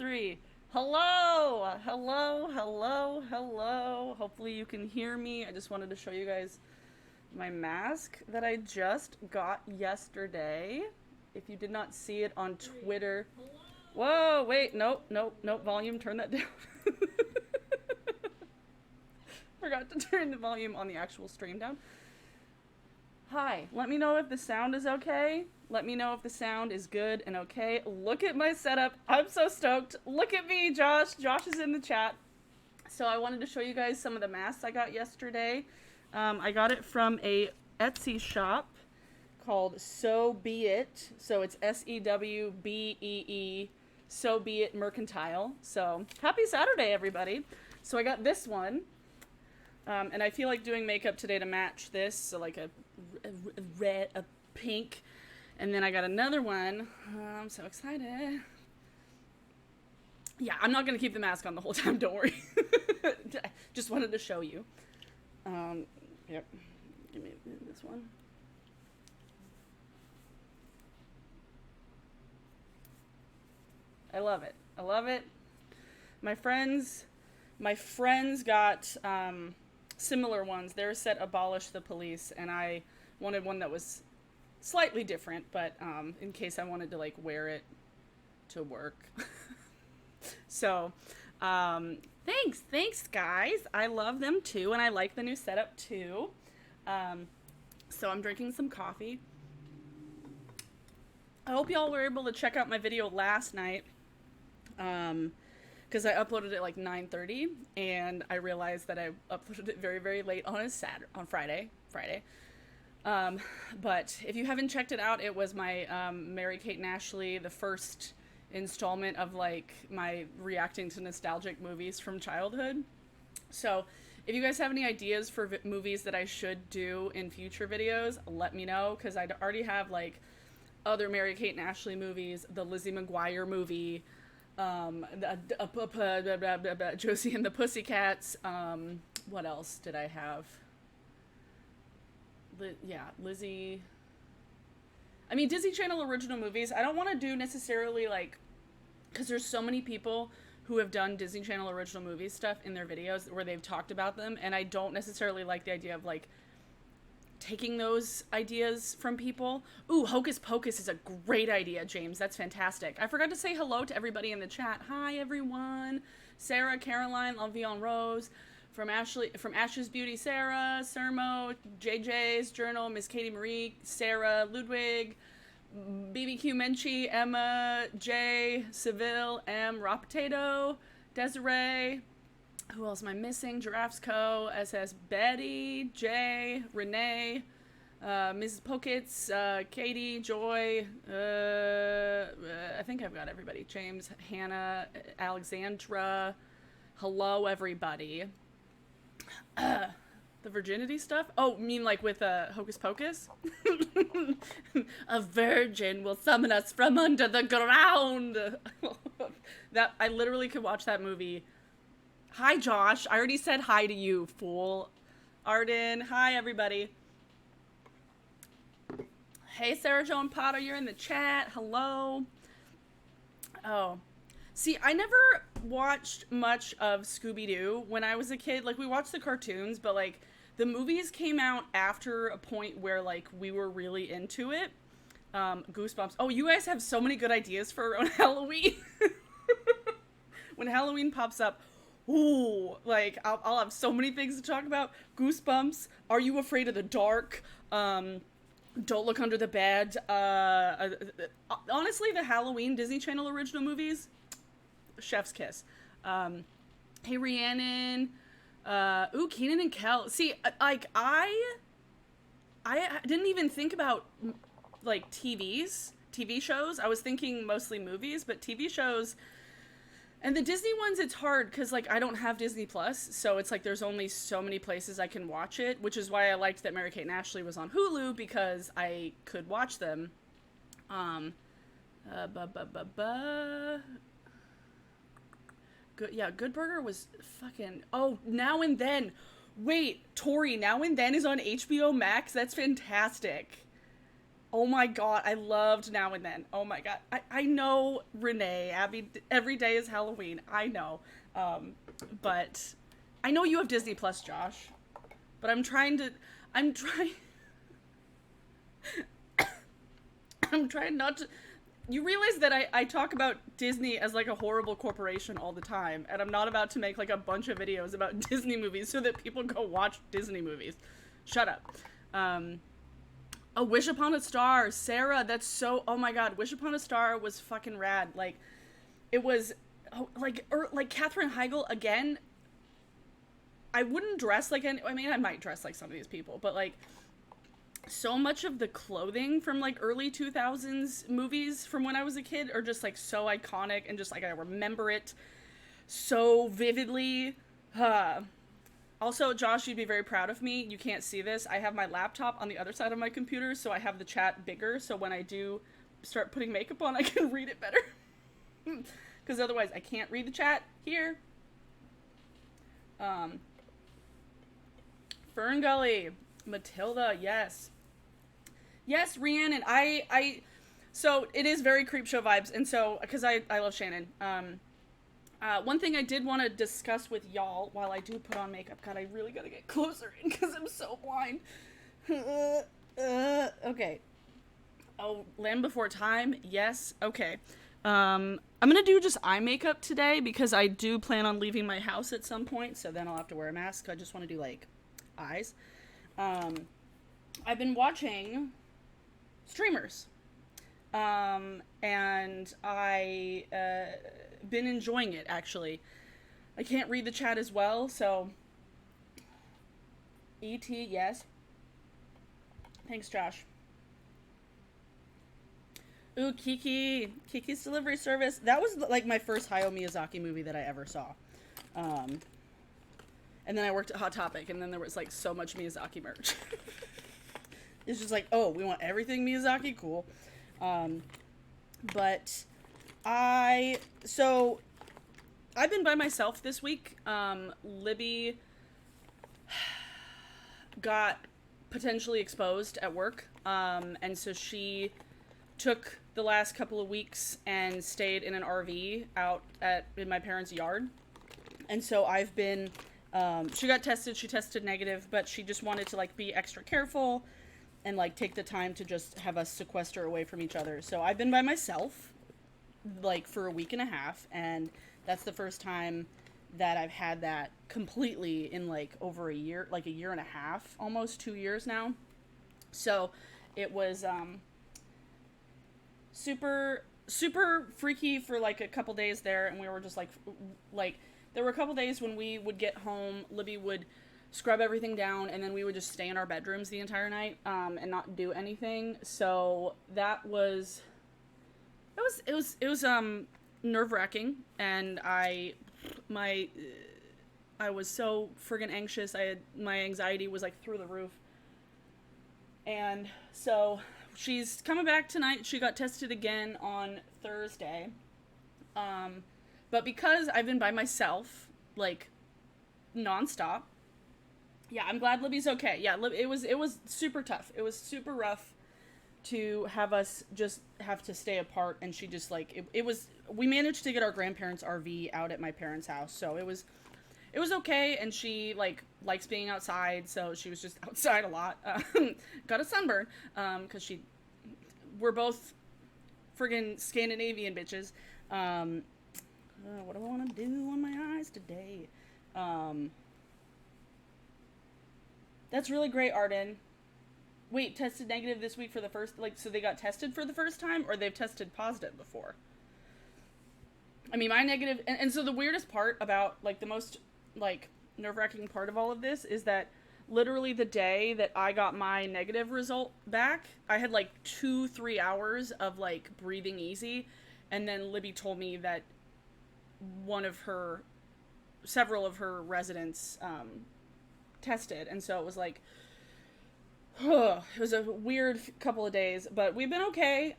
three. Hello! Hello, hello, hello. Hopefully you can hear me. I just wanted to show you guys my mask that I just got yesterday. If you did not see it on Twitter. Whoa, wait, nope, nope, nope. Volume, turn that down. Forgot to turn the volume on the actual stream down. Hi, let me know if the sound is okay. Let me know if the sound is good and okay. Look at my setup. I'm so stoked. Look at me, Josh. Josh is in the chat. So I wanted to show you guys some of the masks I got yesterday. I got it from a Etsy shop called So Be It. So it's SEWBEE, So Be It Mercantile. So happy Saturday, everybody. So I got this one. And I feel like doing makeup today to match this. So like a red, a pink. And then I got another one. I'm so excited. Yeah, I'm not going to keep the mask on the whole time. Don't worry. Just wanted to show you. Yep. Give me this one. I love it. I love it. My friends got similar ones. Their set Abolish the Police, and I wanted one that was slightly different, but in case I wanted to like wear it to work. So thanks guys. I love them too, and I like the new setup too. So I'm drinking some coffee. I hope y'all were able to check out my video last night, because I uploaded it like 9:30, and I realized that I uploaded it very, very late on Friday. But if you haven't checked it out, it was my Mary-Kate and Ashley, the first installment of like my reacting to nostalgic movies from childhood. So if you guys have any ideas for movies that I should do in future videos, let me know, because I already have like other Mary-Kate and Ashley movies, the Lizzie McGuire movie, Josie and the Pussycats. What else did I have? Lizzie. I mean, Disney Channel original movies. I don't want to do necessarily like, because there's so many people who have done Disney Channel original movie stuff in their videos where they've talked about them, and I don't necessarily like the idea of like taking those ideas from people. Ooh, Hocus Pocus is a great idea, James. That's fantastic. I forgot to say hello to everybody in the chat. Hi, everyone. Sarah, Caroline, L'Envie Rose, from Ash's Beauty, Sarah, Sermo, JJ's Journal, Miss Katie Marie, Sarah, Ludwig, BBQ Menchie, Emma, J, Seville, M, Raw Potato, Desiree. Who else am I missing? Giraffes Co., SS Betty, Jay, Renee, Mrs. Pokets, Katie, Joy, I think I've got everybody. James, Hannah, Alexandra. Hello, everybody. The virginity stuff? Oh, you mean like with Hocus Pocus? A virgin will summon us from under the ground. That I literally could watch that movie. Hi, Josh. I already said hi to you, fool. Arden. Hi, everybody. Hey, Sarah Joan Potter. You're in the chat. Hello. Oh. See, I never watched much of Scooby-Doo when I was a kid. Like, we watched the cartoons, but, like, the movies came out after a point where, like, we were really into it. Goosebumps. Oh, you guys have so many good ideas for around Halloween. When Halloween pops up, ooh, like, I'll have so many things to talk about. Goosebumps. Are You Afraid of the Dark? Don't Look Under the Bed. Honestly, the Halloween Disney Channel original movies, chef's kiss. Hey, Rhiannon. Ooh, Keenan and Kel. See, like, I didn't even think about, like, TV shows. I was thinking mostly movies, but TV shows. And the Disney ones, it's hard because, like, I don't have Disney Plus, so it's like there's only so many places I can watch it, which is why I liked that Mary-Kate and Ashley was on Hulu, because I could watch them. Good Burger was fucking... Oh, Now and Then. Wait, Tori, Now and Then is on HBO Max? That's fantastic. Oh my god, I loved Now and Then. Oh my god. I know, Renee, Abby, every day is Halloween. I know. But I know you have Disney Plus, Josh. But I'm trying I'm trying not to. You realize that I talk about Disney as like a horrible corporation all the time, and I'm not about to make like a bunch of videos about Disney movies so that people go watch Disney movies. Shut up. A Wish Upon a Star, Sarah, that's so, oh my god, Wish Upon a Star was fucking rad. Like, it was, like Katherine Heigl, again, I wouldn't dress like any, I mean, I might dress like some of these people, but like, so much of the clothing from like early 2000s movies from when I was a kid are just like so iconic and just like I remember it so vividly. Also, Josh, you'd be very proud of me. You can't see this. I have my laptop on the other side of my computer, so I have the chat bigger, so when I do start putting makeup on, I can read it better. Because otherwise, I can't read the chat here. Fern Gully. Matilda, yes. Yes, Rhiannon, so it is very Creepshow vibes, and so, because I love Shannon. One thing I did want to discuss with y'all while I do put on makeup, God, I really gotta get closer in because I'm so blind. Okay. Oh, Land Before Time, yes, okay. I'm gonna do just eye makeup today because I do plan on leaving my house at some point, so then I'll have to wear a mask. I just want to do, like, eyes. I've been watching streamers. And I, been enjoying it, actually. I can't read the chat as well, so E.T., yes. Thanks, Josh. Ooh, Kiki's Delivery Service. That was like my first Hayao Miyazaki movie that I ever saw. And then I worked at Hot Topic, and then there was like so much Miyazaki merch. It's just like, oh, we want everything Miyazaki? Cool. But so I've been by myself this week. Libby got potentially exposed at work. And so she took the last couple of weeks and stayed in an RV out in my parents' yard. And so I've been, she got tested, she tested negative, but she just wanted to like be extra careful and like take the time to just have us sequester away from each other. So I've been by myself like for a week and a half, and that's the first time that I've had that completely in like over a year, like a year and a half, almost 2 years now. So it was super freaky for like a couple days there, and we were just like there were a couple days when we would get home, Libby would scrub everything down, and then we would just stay in our bedrooms the entire night and not do anything. So that was nerve-wracking, and I was so friggin' anxious. My anxiety was like through the roof. And so she's coming back tonight. She got tested again on Thursday. But because I've been by myself, like, nonstop, yeah, I'm glad Libby's okay. Yeah, it was super tough. It was super rough to have us just have to stay apart, and she just, like, we managed to get our grandparents' RV out at my parents' house, so it was okay, and she, like, likes being outside, so she was just outside a lot. Got a sunburn, because we're both friggin' Scandinavian bitches. What do I want to do on my eyes today? That's really great, Arden. Wait, tested negative this week for the first, like, so they got tested for the first time, or they've tested positive before? I mean, my negative, and so the weirdest part about, like, the most, like, nerve-wracking part of all of this is that literally the day that I got my negative result back, I had, like, 2-3 hours of, like, breathing easy, and then Libby told me that several of her residents, tested, and so it was like, it was a weird couple of days, but we've been okay,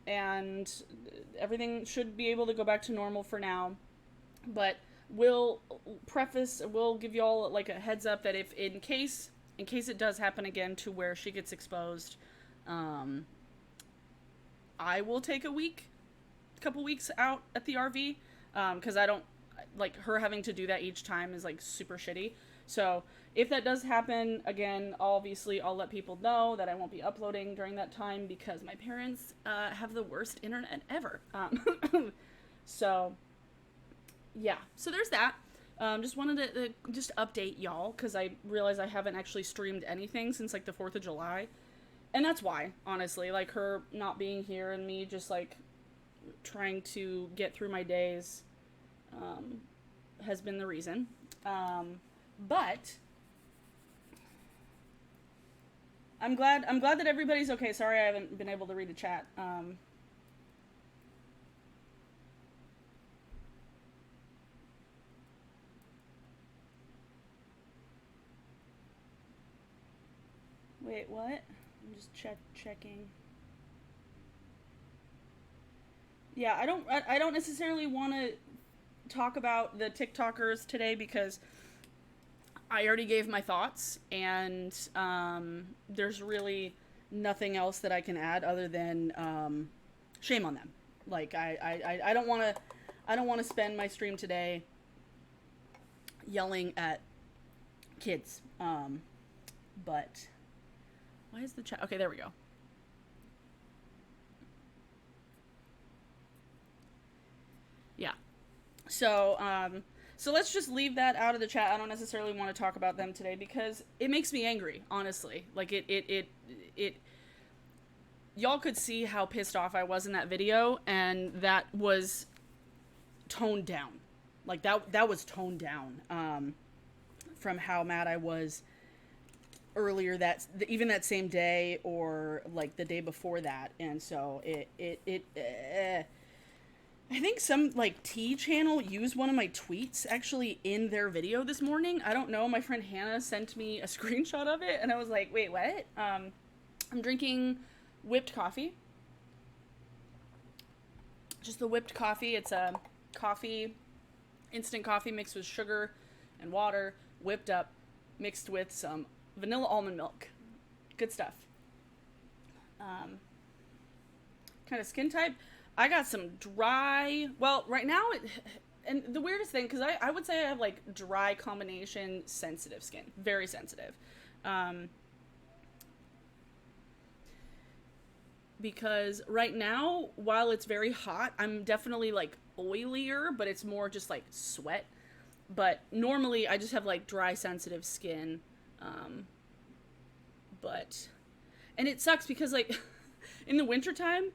and everything should be able to go back to normal for now. But we'll give y'all like a heads up that if in case it does happen again to where she gets exposed, I will take couple weeks out at the RV, because I don't like her having to do that each time is like super shitty. So if that does happen again, obviously I'll let people know that I won't be uploading during that time because my parents have the worst internet ever. So yeah, so there's that. Just wanted to just update y'all because I realized I haven't actually streamed anything since like the 4th of July. And that's why, honestly, like her not being here and me just like trying to get through my days has been the reason. But I'm glad that everybody's okay. Sorry I haven't been able to read the chat. Wait, what? I'm just checking. Yeah, I don't necessarily want to talk about the TikTokers today because I already gave my thoughts, and there's really nothing else that I can add other than shame on them. Like I don't want to spend my stream today yelling at kids. But why is the chat? Okay, there we go. Yeah. So, so let's just leave that out of the chat. I don't necessarily want to talk about them today because it makes me angry, honestly. Like it y'all could see how pissed off I was in that video, and that was toned down. Like that was toned down from how mad I was earlier even that same day or like the day before that. And so I think some like T channel used one of my tweets actually in their video this morning. I don't know. My friend Hannah sent me a screenshot of it and I was like, wait, what? I'm drinking whipped coffee. Just the whipped coffee. It's a instant coffee mixed with sugar and water, whipped up, mixed with some vanilla almond milk. Good stuff. Kind of skin type. I got some dry, well, right now, and the weirdest thing, because I would say I have, like, dry combination sensitive skin. Very sensitive. Because right now, while it's very hot, I'm definitely, like, oilier, but it's more just, like, sweat. But normally, I just have, like, dry sensitive skin. And it sucks because, like, in the wintertime,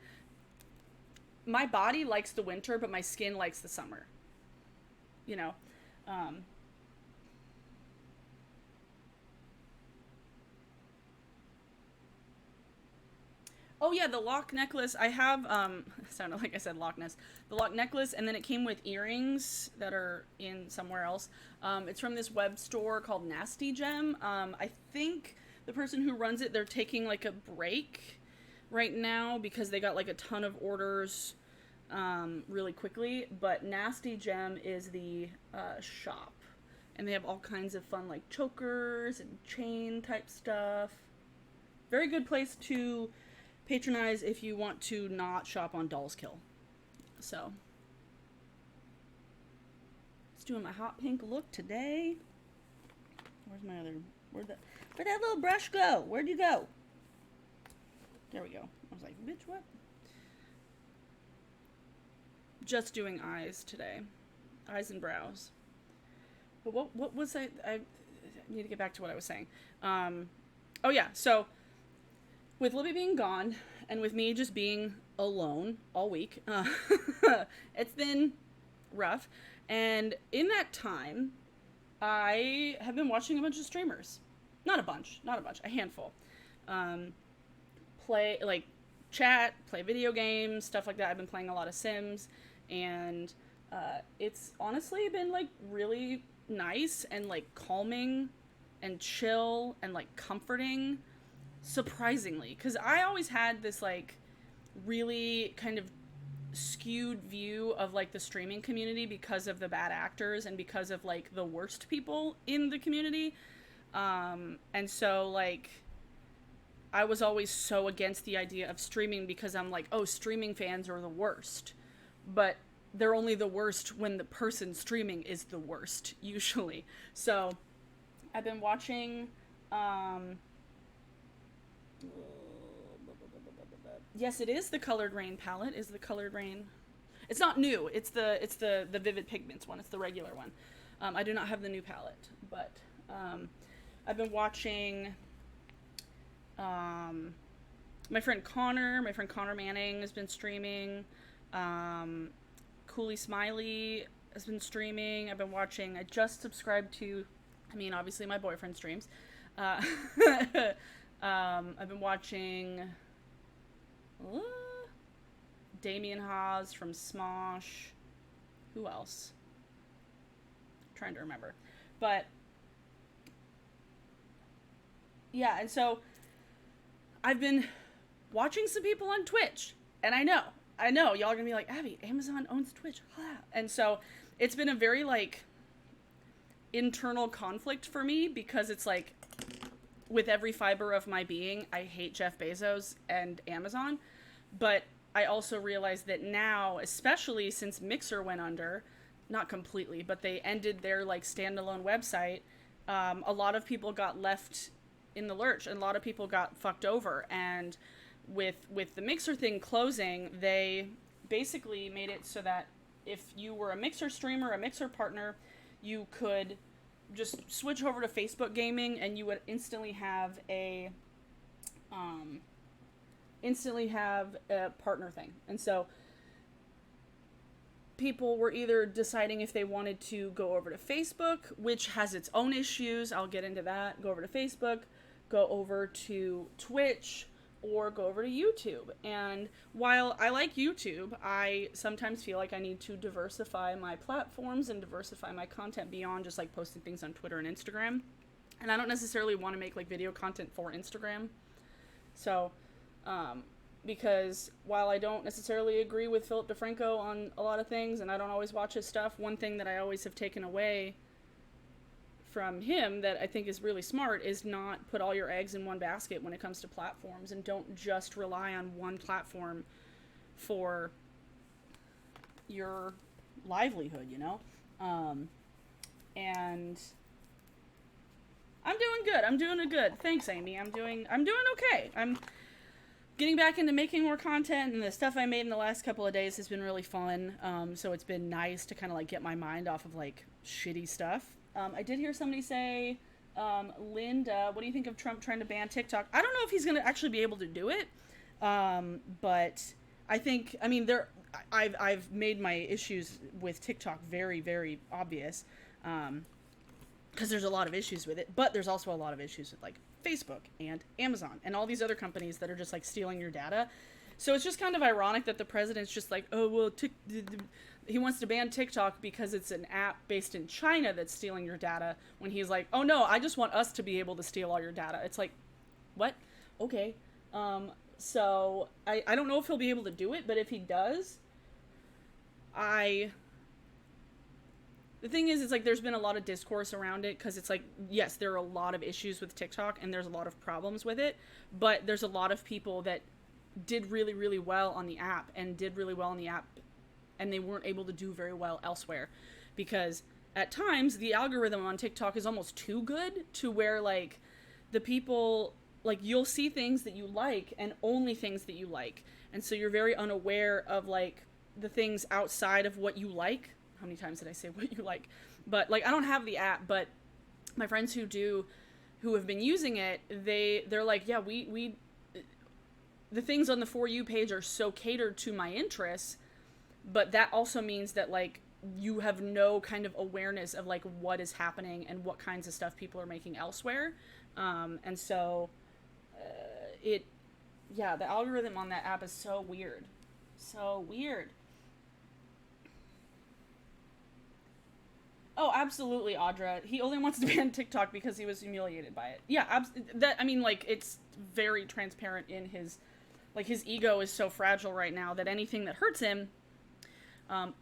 my body likes the winter, but my skin likes the summer. You know? Oh yeah, the lock necklace. I have, sounded like I said Loch Ness. The lock necklace, and then it came with earrings that are in somewhere else. It's from this web store called Nasty Gem. I think the person who runs it, they're taking like a break right now because they got like a ton of orders really quickly. But Nasty Gem is the shop, and they have all kinds of fun like chokers and chain type stuff. Very good place to patronize if you want to not shop on Dolls Kill. So, just doing my hot pink look today. Where's my other? Where'd that little brush go? Where'd you go? There we go. I was like, bitch, what? Just doing eyes today. Eyes and brows. But what was I need to get back to what I was saying. Oh yeah, so with Libby being gone and with me just being alone all week, it's been rough. And in that time, I have been watching a bunch of streamers. Not a bunch, a handful. Chat, play video games, stuff like that. I've been playing a lot of Sims, and it's honestly been like really nice and like calming and chill and like comforting, surprisingly, because I always had this like really kind of skewed view of like the streaming community because of the bad actors and because of like the worst people in the community, and so like I was always so against the idea of streaming because I'm like, oh, streaming fans are the worst. But they're only the worst when the person streaming is the worst, usually. So I've been watching, yes, it is the Colored Rain palette, is the Colored Rain. It's not new, it's the Vivid Pigments one, it's the regular one. I do not have the new palette, but I've been watching my friend Connor Manning has been streaming. Cooley Smiley has been streaming. I've been watching. I just subscribed to, I mean, obviously my boyfriend streams. I've been watching Damien Haas from Smosh. Who else? I'm trying to remember. But yeah, and so I've been watching some people on Twitch, and I know, y'all are gonna be like, Abby, Amazon owns Twitch. And so it's been a very, like, internal conflict for me, because it's like, with every fiber of my being, I hate Jeff Bezos and Amazon, but I also realize that now, especially since Mixer went under, not completely, but they ended their, like, standalone website, a lot of people got left in the lurch, and a lot of people got fucked over, and with the Mixer thing closing, they basically made it so that if you were a Mixer streamer, a Mixer partner, you could just switch over to Facebook gaming, and you would instantly have a partner thing. And so people were either deciding if they wanted to go over to Facebook, which has its own issues, I'll get into that, go over to Facebook, go over to Twitch, or go over to YouTube. And while I like YouTube, I sometimes feel like I need to diversify my platforms and diversify my content beyond just, like, posting things on Twitter and Instagram. And I don't necessarily want to make, like, video content for Instagram. So, because while I don't necessarily agree with Philip DeFranco on a lot of things, and I don't always watch his stuff, one thing that I always have taken away from him that I think is really smart is not put all your eggs in one basket when it comes to platforms, and don't just rely on one platform for your livelihood, you know? And I'm doing good. I'm doing good. Thanks, Amy. I'm doing okay. I'm getting back into making more content, and the stuff I made in the last couple of days has been really fun. So it's been nice to kind of, like, get my mind off of, like, shitty stuff. I did hear somebody say, Linda, what do you think of Trump trying to ban TikTok? I don't know if he's going to actually be able to do it. But I think, I mean, I've made my issues with TikTok very, very obvious. Because there's a lot of issues with it, but there's also a lot of issues with, like, Facebook and Amazon and all these other companies that are just, like, stealing your data. So it's just kind of ironic that the president's just like, oh, well, he wants to ban TikTok because it's an app based in China that's stealing your data, when he's like, oh no, I just want us to be able to steal all your data. It's like, what? Okay. So I don't know if he'll be able to do it, but if he does, the thing is, it's like, there's been a lot of discourse around it, because it's like, yes, there are a lot of issues with TikTok, and there's a lot of problems with it, but there's a lot of people that did really, really well on the app, and they weren't able to do very well elsewhere, because at times the algorithm on TikTok is almost too good, to where, like, the people, like, you'll see things that you like, and only things that you like, and so you're very unaware of, like, the things outside of what you like. How many times did I say what you like? But, like, I don't have the app, but my friends who have been using it, they're like, yeah, we the things on the For You page are so catered to my interests, but that also means that, like, you have no kind of awareness of, like, what is happening and what kinds of stuff people are making elsewhere. And so, the algorithm on that app is so weird. So weird. Oh, absolutely, Audra. He only wants to ban TikTok because he was humiliated by it. Yeah, it's very transparent in his, like, his ego is so fragile right now that anything that hurts him,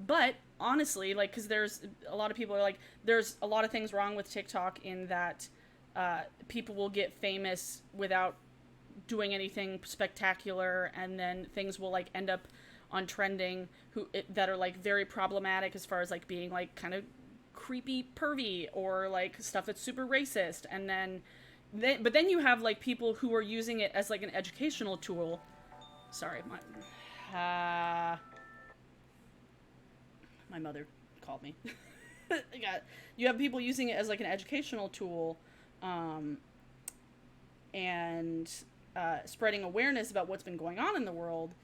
but honestly, like, because there's a lot of people are like, there's a lot of things wrong with TikTok in that people will get famous without doing anything spectacular, and then things will like end up on trending that are like very problematic as far as like being like kind of creepy pervy or like stuff that's super racist, and but then you have like people who are using it as like an educational tool. Sorry, my mother called me. You have people using it as like an educational tool, and spreading awareness about what's been going on in the world,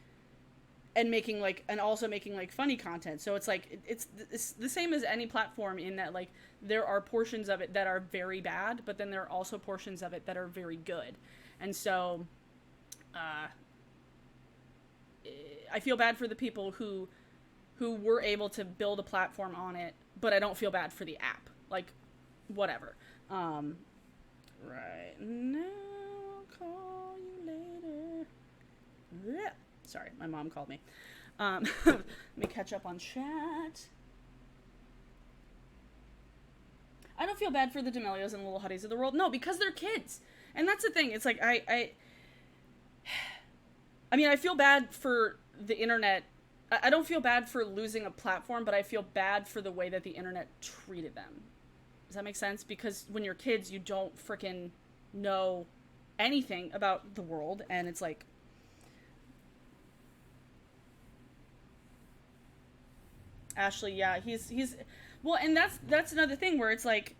and also making like funny content. So it's like it's the same as any platform, in that like there are portions of it that are very bad, but then there are also portions of it that are very good. And so I feel bad for the people who were able to build a platform on it, but I don't feel bad for the app. Like, whatever. Right now, I'll call you later. Yeah. Sorry, my mom called me. Let me catch up on chat. I don't feel bad for the D'Amelios and Little Hotties of the world. No, because they're kids. And that's the thing. It's like, I mean, I feel bad for the internet. I don't feel bad for losing a platform, but I feel bad for the way that the internet treated them. Does that make sense? Because when you're kids, you don't frickin' know anything about the world, and it's like... Ashley, yeah, he's... Well, and that's another thing where it's like,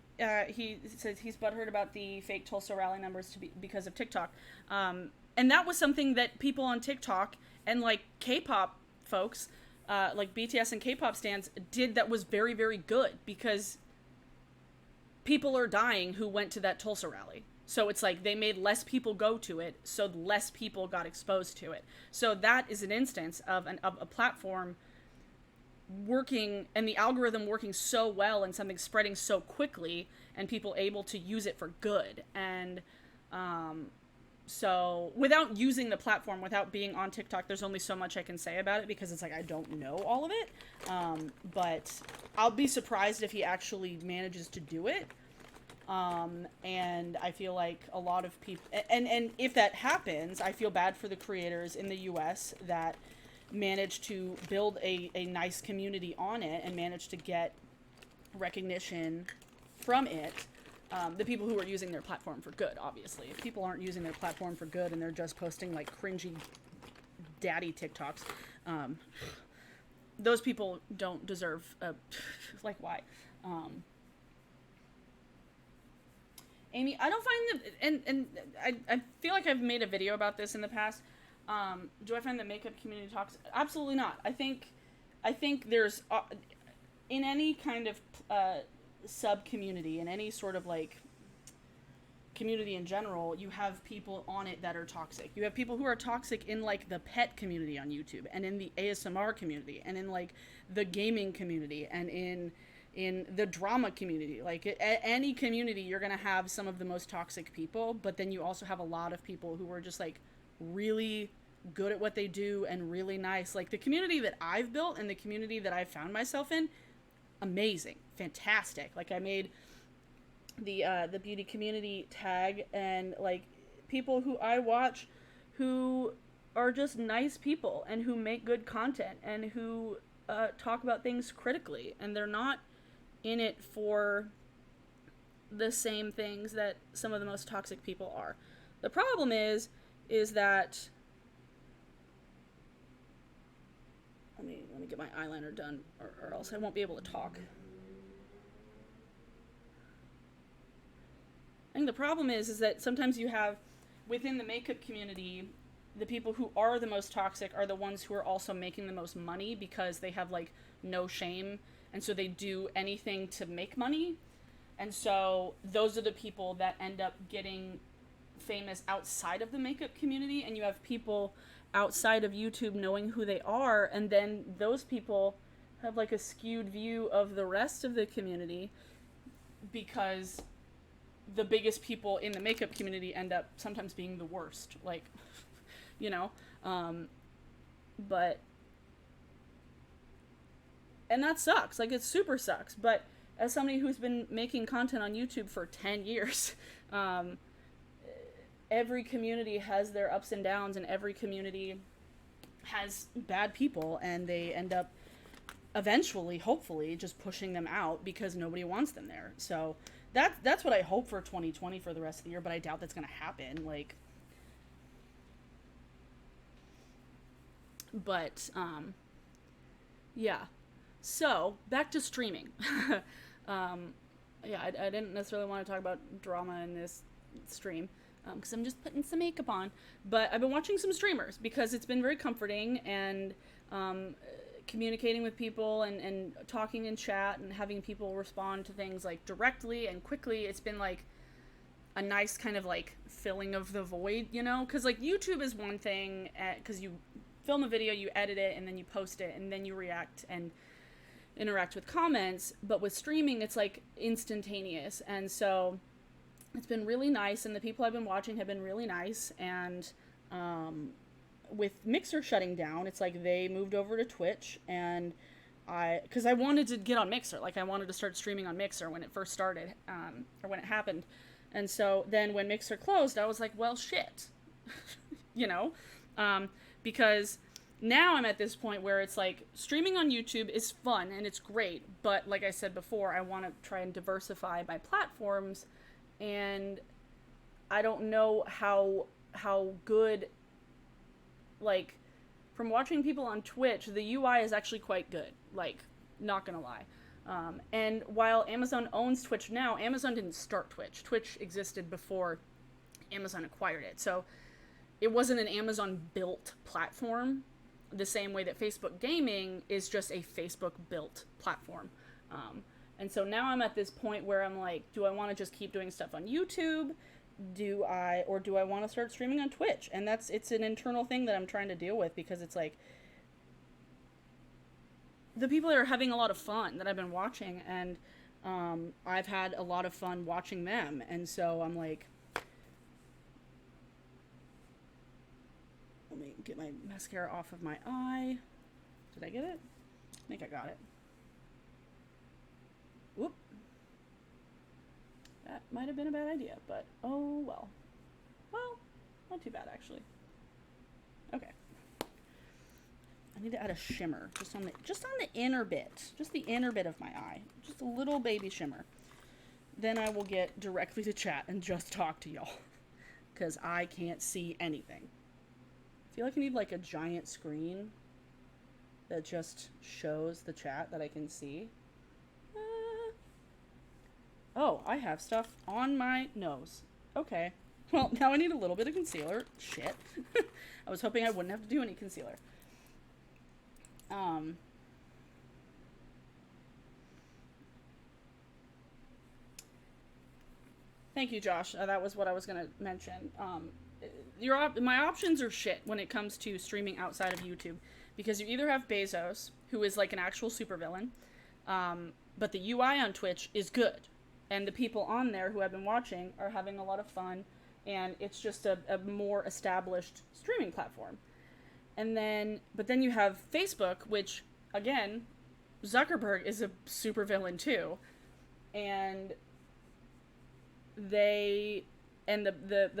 he says he's butthurt about the fake Tulsa rally numbers because of TikTok. And that was something that people on TikTok and, like, K-pop folks, like BTS and K-pop stans, did that was very, very good, because people are dying who went to that Tulsa rally. So it's like they made less people go to it, so less people got exposed to it. So that is an instance of a platform working, and the algorithm working so well, and something spreading so quickly, and people able to use it for good. And so without using the platform, without being on TikTok, there's only so much I can say about it, because it's like I don't know all of it. But I'll be surprised if he actually manages to do it. And I feel like a lot of people, and if that happens, I feel bad for the creators in the US that managed to build a nice community on it and managed to get recognition from it. The people who are using their platform for good, obviously. If people aren't using their platform for good and they're just posting like cringy daddy TikToks, those people don't deserve like, why? Amy, I don't find that, and I feel like I've made a video about this in the past. Do I find the makeup community toxic? Absolutely not. I think there's, in any kind of sub-community, in any sort of like community in general, you have people on it that are toxic. You have people who are toxic in like the pet community on YouTube, and in the ASMR community, and in like the gaming community, and in the drama community. Like any community, you're gonna have some of the most toxic people, but then you also have a lot of people who are just like really good at what they do and really nice. Like the community that I've built and the community that I've found myself in, amazing, fantastic. Like I made the beauty community tag, and like people who I watch who are just nice people and who make good content and who talk about things critically, and they're not in it for the same things that some of the most toxic people are. The problem is that, let me get my eyeliner done, or else I won't be able to talk. I think the problem is that sometimes you have, within the makeup community, the people who are the most toxic are the ones who are also making the most money, because they have like no shame, and so they do anything to make money. And so those are the people that end up getting famous outside of the makeup community, and you have people outside of YouTube knowing who they are, and then those people have like a skewed view of the rest of the community, because the biggest people in the makeup community end up sometimes being the worst, like, you know, but, and that sucks, like, it super sucks. But as somebody who's been making content on YouTube for 10 years, every community has their ups and downs, and every community has bad people, and they end up eventually, hopefully, just pushing them out because nobody wants them there. So that's what I hope for 2020 for the rest of the year, but I doubt that's going to happen. Like, but yeah. So back to streaming. Yeah, I didn't necessarily want to talk about drama in this stream because I'm just putting some makeup on. But I've been watching some streamers because it's been very comforting, and communicating with people, and talking in chat and having people respond to things like directly and quickly. It's been like a nice kind of like filling of the void, you know? Because like YouTube is one thing, because you film a video, you edit it, and then you post it, and then you react and interact with comments. But with streaming, it's like instantaneous, and so it's been really nice, and the people I've been watching have been really nice. And with Mixer shutting down, it's like they moved over to Twitch, and because I wanted to get on Mixer, like I wanted to start streaming on Mixer when it first started, or when it happened. And so then when Mixer closed, I was like, well, shit, you know, because now I'm at this point where it's like streaming on YouTube is fun and it's great, but like I said before, I want to try and diversify my platforms, and I don't know how good, like, from watching people on Twitch, the UI is actually quite good, like, not gonna lie. And while Amazon owns Twitch now, Amazon didn't start Twitch. Twitch existed before Amazon acquired it, so it wasn't an Amazon-built platform, the same way that Facebook Gaming is just a Facebook-built platform. And so now I'm at this point where I'm like, do I want to just keep doing stuff on YouTube? Do I want to start streaming on Twitch? And it's an internal thing that I'm trying to deal with, because it's like, the people are having a lot of fun that I've been watching, and I've had a lot of fun watching them. And so I'm like, let me get my mascara off of my eye. Did I get it? I think I got it. Whoop. That might have been a bad idea, but oh well. Well, not too bad actually. Okay. I need to add a shimmer just on the inner bit, just the inner bit of my eye, just a little baby shimmer. Then I will get directly to chat and just talk to y'all, because I can't see anything. I feel like I need like a giant screen that just shows the chat that I can see. Oh, I have stuff on my nose. Okay. Well, now I need a little bit of concealer. Shit. I was hoping I wouldn't have to do any concealer. Thank you, Josh. That was what I was going to mention. My options are shit when it comes to streaming outside of YouTube, because you either have Bezos, who is like an actual supervillain, but the UI on Twitch is good, and the people on there who I've been watching are having a lot of fun, and it's just a more established streaming platform. But then you have Facebook, which, again, Zuckerberg is a supervillain too, and the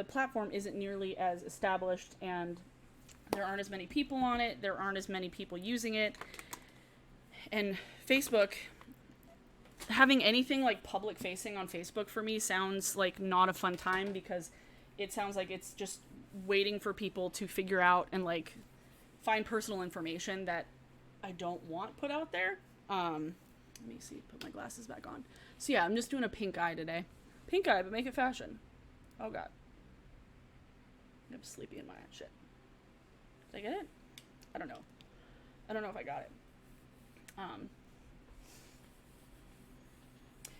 platform isn't nearly as established, and there aren't as many people on it, there aren't as many people using it, and Facebook, having anything like public facing on Facebook for me sounds like not a fun time, because it sounds like it's just waiting for people to figure out and like find personal information that I don't want put out there. Let me see, put my glasses back on. So yeah, I'm just doing a pink eye today. Pink eye, but make it fashion. Oh god. I'm sleepy in my shit. Did I get it? I don't know. I don't know if I got it.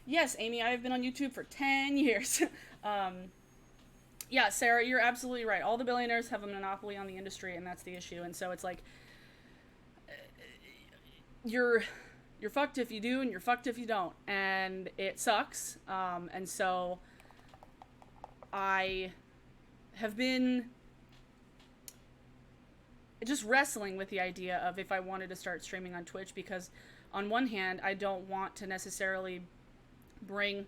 Yes, Amy, I have been on YouTube for 10 years. Yeah, Sarah, you're absolutely right. All the billionaires have a monopoly on the industry, and that's the issue. And so it's like, you're fucked if you do, and you're fucked if you don't. And it sucks. And so I have been just wrestling with the idea of if I wanted to start streaming on Twitch, because on one hand, I don't want to necessarily bring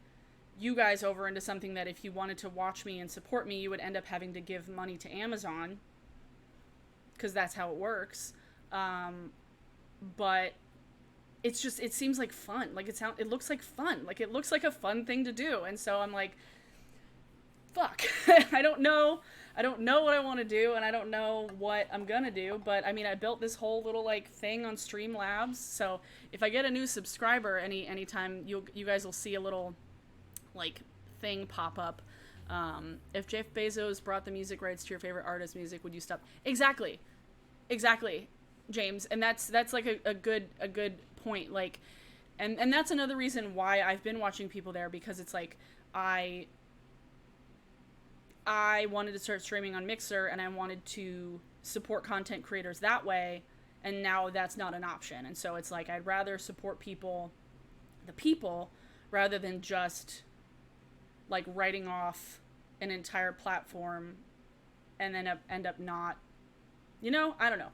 you guys over into something that if you wanted to watch me and support me, you would end up having to give money to Amazon, because that's how it works. But it's just, it seems like fun. Like it looks like fun. Like it looks like a fun thing to do. And so I'm like, fuck. I don't know what I want to do, and I don't know what I'm gonna do, but I mean, I built this whole little like thing on Streamlabs, so if I get a new subscriber anytime, you guys will see a little like thing pop up. If Jeff Bezos brought the music rights to your favorite artist's music, would you stop? Exactly, James, and that's like a good point. Like, and that's another reason why I've been watching people there, because it's like I wanted to start streaming on Mixer, and I wanted to support content creators that way, and now that's not an option. And so it's like, I'd rather support the people, rather than just like writing off an entire platform and then end up not, I don't know.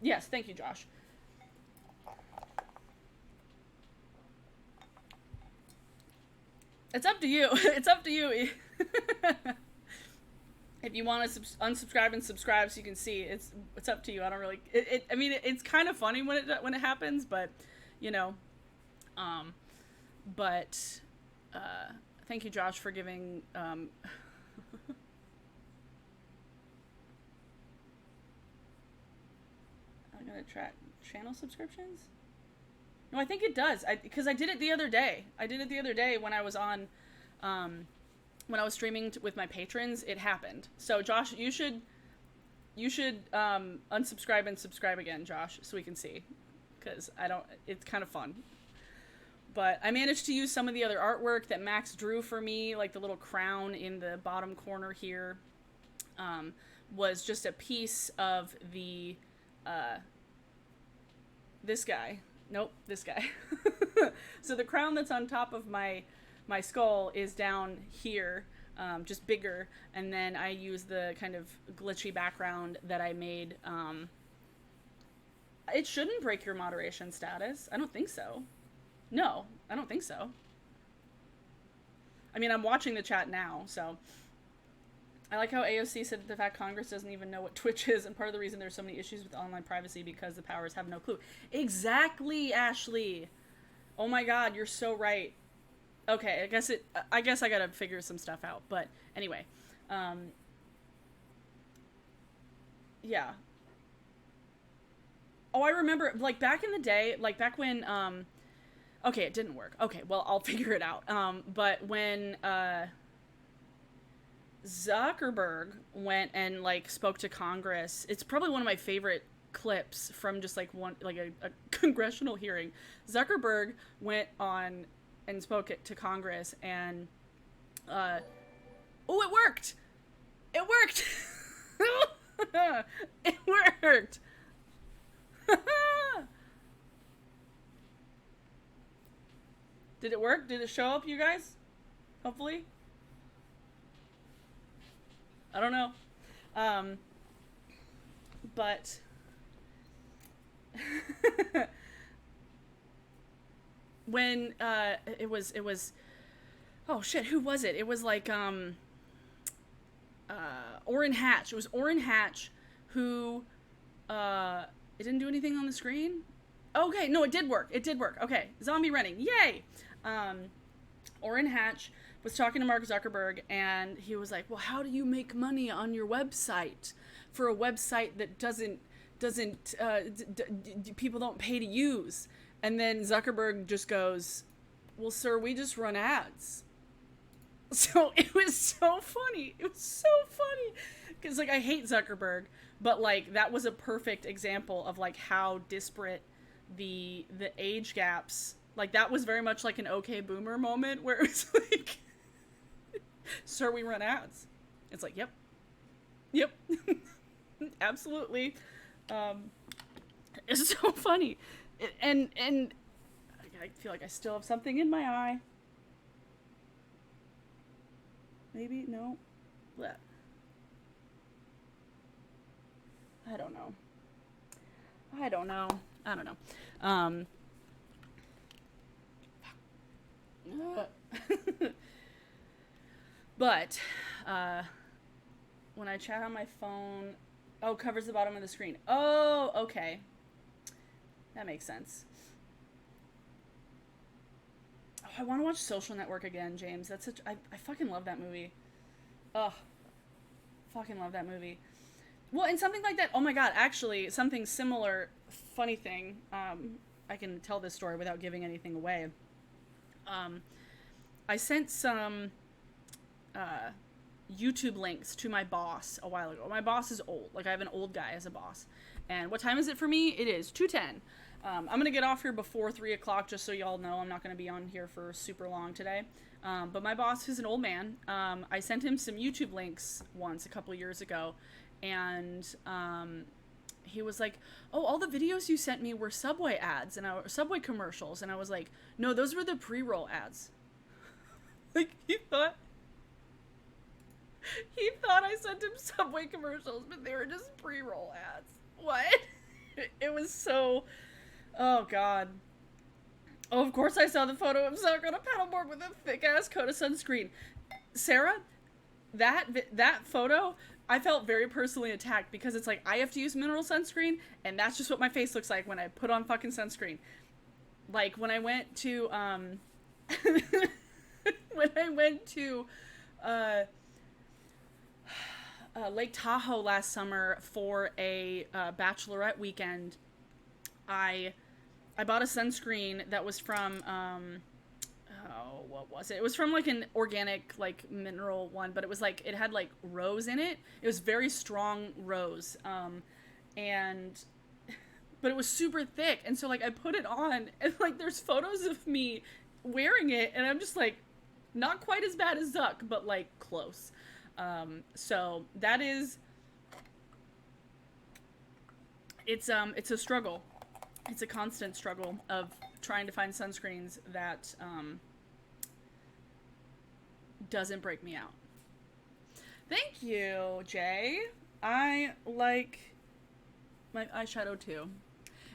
Yes, thank you, Josh. It's up to you. It's up to you. If you want to unsubscribe and subscribe so you can see, it's up to you. I don't really. I mean, it's kind of funny when it happens, but but thank you, Josh, for giving. I'm gonna track channel subscriptions. No, I think it does. Because I did it the other day. When I was on. When I was streaming with my patrons, it happened. So Josh, you should unsubscribe and subscribe again, Josh, so we can see, because it's kind of fun. But I managed to use some of the other artwork that Max drew for me, like the little crown in the bottom corner here, was just a piece of the this guy. So the crown that's on top of my skull is down here, just bigger, and then I use the kind of glitchy background that I made. It shouldn't break your moderation status. I don't think so. No, I don't think so. I mean, I'm watching the chat now, so. I like how AOC said that the fact Congress doesn't even know what Twitch is, and part of the reason there's so many issues with online privacy because the powers have no clue. Exactly, Ashley. Oh my god, you're so right. Okay, I guess I gotta figure some stuff out, but anyway. Yeah. Oh, I remember, like, back in the day, like, back when, okay, it didn't work. Okay, well, I'll figure it out. But when, Zuckerberg went and, like, spoke to Congress, it's probably one of my favorite clips from just, like, a congressional hearing. Zuckerberg went on and spoke it to Congress, and oh, it worked! It worked! It worked! Did it work? Did it show up, you guys? Hopefully? I don't know. But when it was oh shit, who was it? It was like Orrin Hatch. It was Orrin Hatch who it didn't do anything on the screen? Okay, no, it did work. Okay, zombie running. Yay! Orrin Hatch was talking to Mark Zuckerberg, and he was like, well, how do you make money on your website for a website that doesn't people don't pay to use? And then Zuckerberg just goes, well, sir, we just run ads. So it was so funny. Because, like, I hate Zuckerberg, but, like, that was a perfect example of, like, how disparate the age gaps, like, that was very much like an okay boomer moment where it was like, sir, we run ads. It's like, yep, absolutely. It's so funny. And I feel like I still have something in my eye. Maybe, no. Blech. I don't know. But when I chat on my phone, oh, covers the bottom of the screen. Oh, okay. That makes sense. Oh, I want to watch Social Network again, James. That's such I fucking love that movie. Ugh. Fucking love that movie. Well, and something like that. Oh my god, actually, something similar. Funny thing. I can tell this story without giving anything away. I sent some YouTube links to my boss a while ago. My boss is old. Like, I have an old guy as a boss. And what time is it for me? It is 2:10. I'm going to get off here before 3 o'clock, just so y'all know. I'm not going to be on here for super long today. But my boss is an old man. I sent him some YouTube links once a couple years ago. And he was like, oh, all the videos you sent me were Subway ads and Subway commercials. And I was like, no, those were the pre-roll ads. Like, he thought I sent him Subway commercials, but they were just pre-roll ads. What? It was so... Oh, God. Oh, of course I saw the photo of Zuck on a paddleboard with a thick-ass coat of sunscreen. Sarah, that photo, I felt very personally attacked because it's like, I have to use mineral sunscreen, and that's just what my face looks like when I put on fucking sunscreen. Like, when I went to, Lake Tahoe last summer for a bachelorette weekend, I bought a sunscreen that was from what was it? It was from like an organic like mineral one, but it was like it had like rose in it. It was very strong rose, and but it was super thick, and so like I put it on, and like there's photos of me wearing it, and I'm just like not quite as bad as Zuck, but like close. So that is, it's a struggle. It's a constant struggle of trying to find sunscreens that, doesn't break me out. Thank you, Jay. I like my eyeshadow too.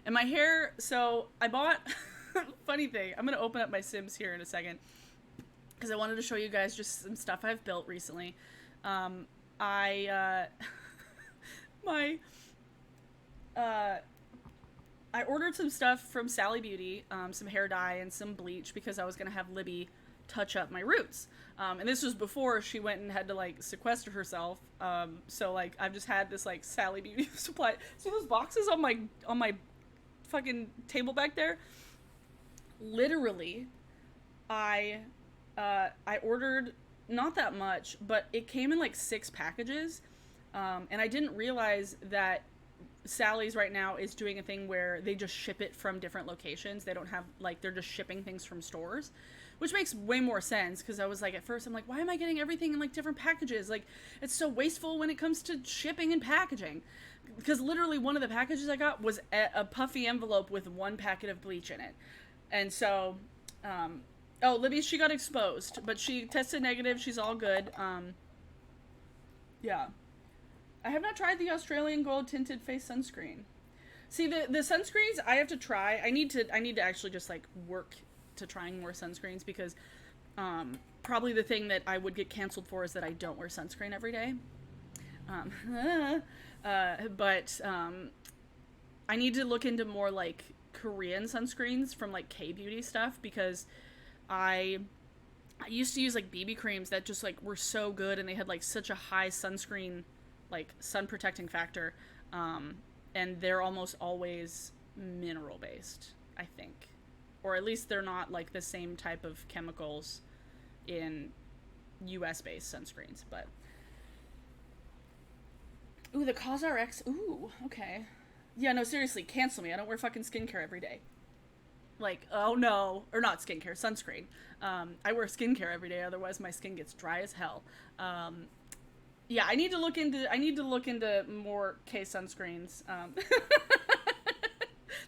And my hair, so I bought, funny thing, I'm going to open up my Sims here in a second, because I wanted to show you guys just some stuff I've built recently. I ordered some stuff from Sally Beauty, some hair dye and some bleach, because I was going to have Libby touch up my roots. And this was before she went and had to like sequester herself. So like I've just had this like Sally Beauty supply. See those boxes on my fucking table back there? Literally, I ordered not that much, but it came in like 6 packages. And I didn't realize that Sally's right now is doing a thing where they just ship it from different locations. They don't have, like, they're just shipping things from stores, which makes way more sense, because I was like, at first I'm like, why am I getting everything in like different packages? Like, it's so wasteful when it comes to shipping and packaging, because literally one of the packages I got was a puffy envelope with 1 packet of bleach in it. And so oh, Libby, she got exposed, but she tested negative. She's all good. Yeah. I have not tried the Australian gold tinted face sunscreen. See, the sunscreens I have to try. I need to actually just like work to trying more sunscreens, because probably the thing that I would get canceled for is that I don't wear sunscreen every day. But I need to look into more like Korean sunscreens from like K-beauty stuff, because I used to use like BB creams that just like were so good, and they had like such a high sunscreen, like sun protecting factor, and they're almost always mineral based, I think, or at least they're not like the same type of chemicals in US based sunscreens. But ooh, the CosRX, ooh, okay, yeah, no, seriously, cancel me. I don't wear fucking skincare every day. Like, oh no, or not skincare, sunscreen. I wear skincare every day, otherwise my skin gets dry as hell. Yeah, I need to look into more K sunscreens.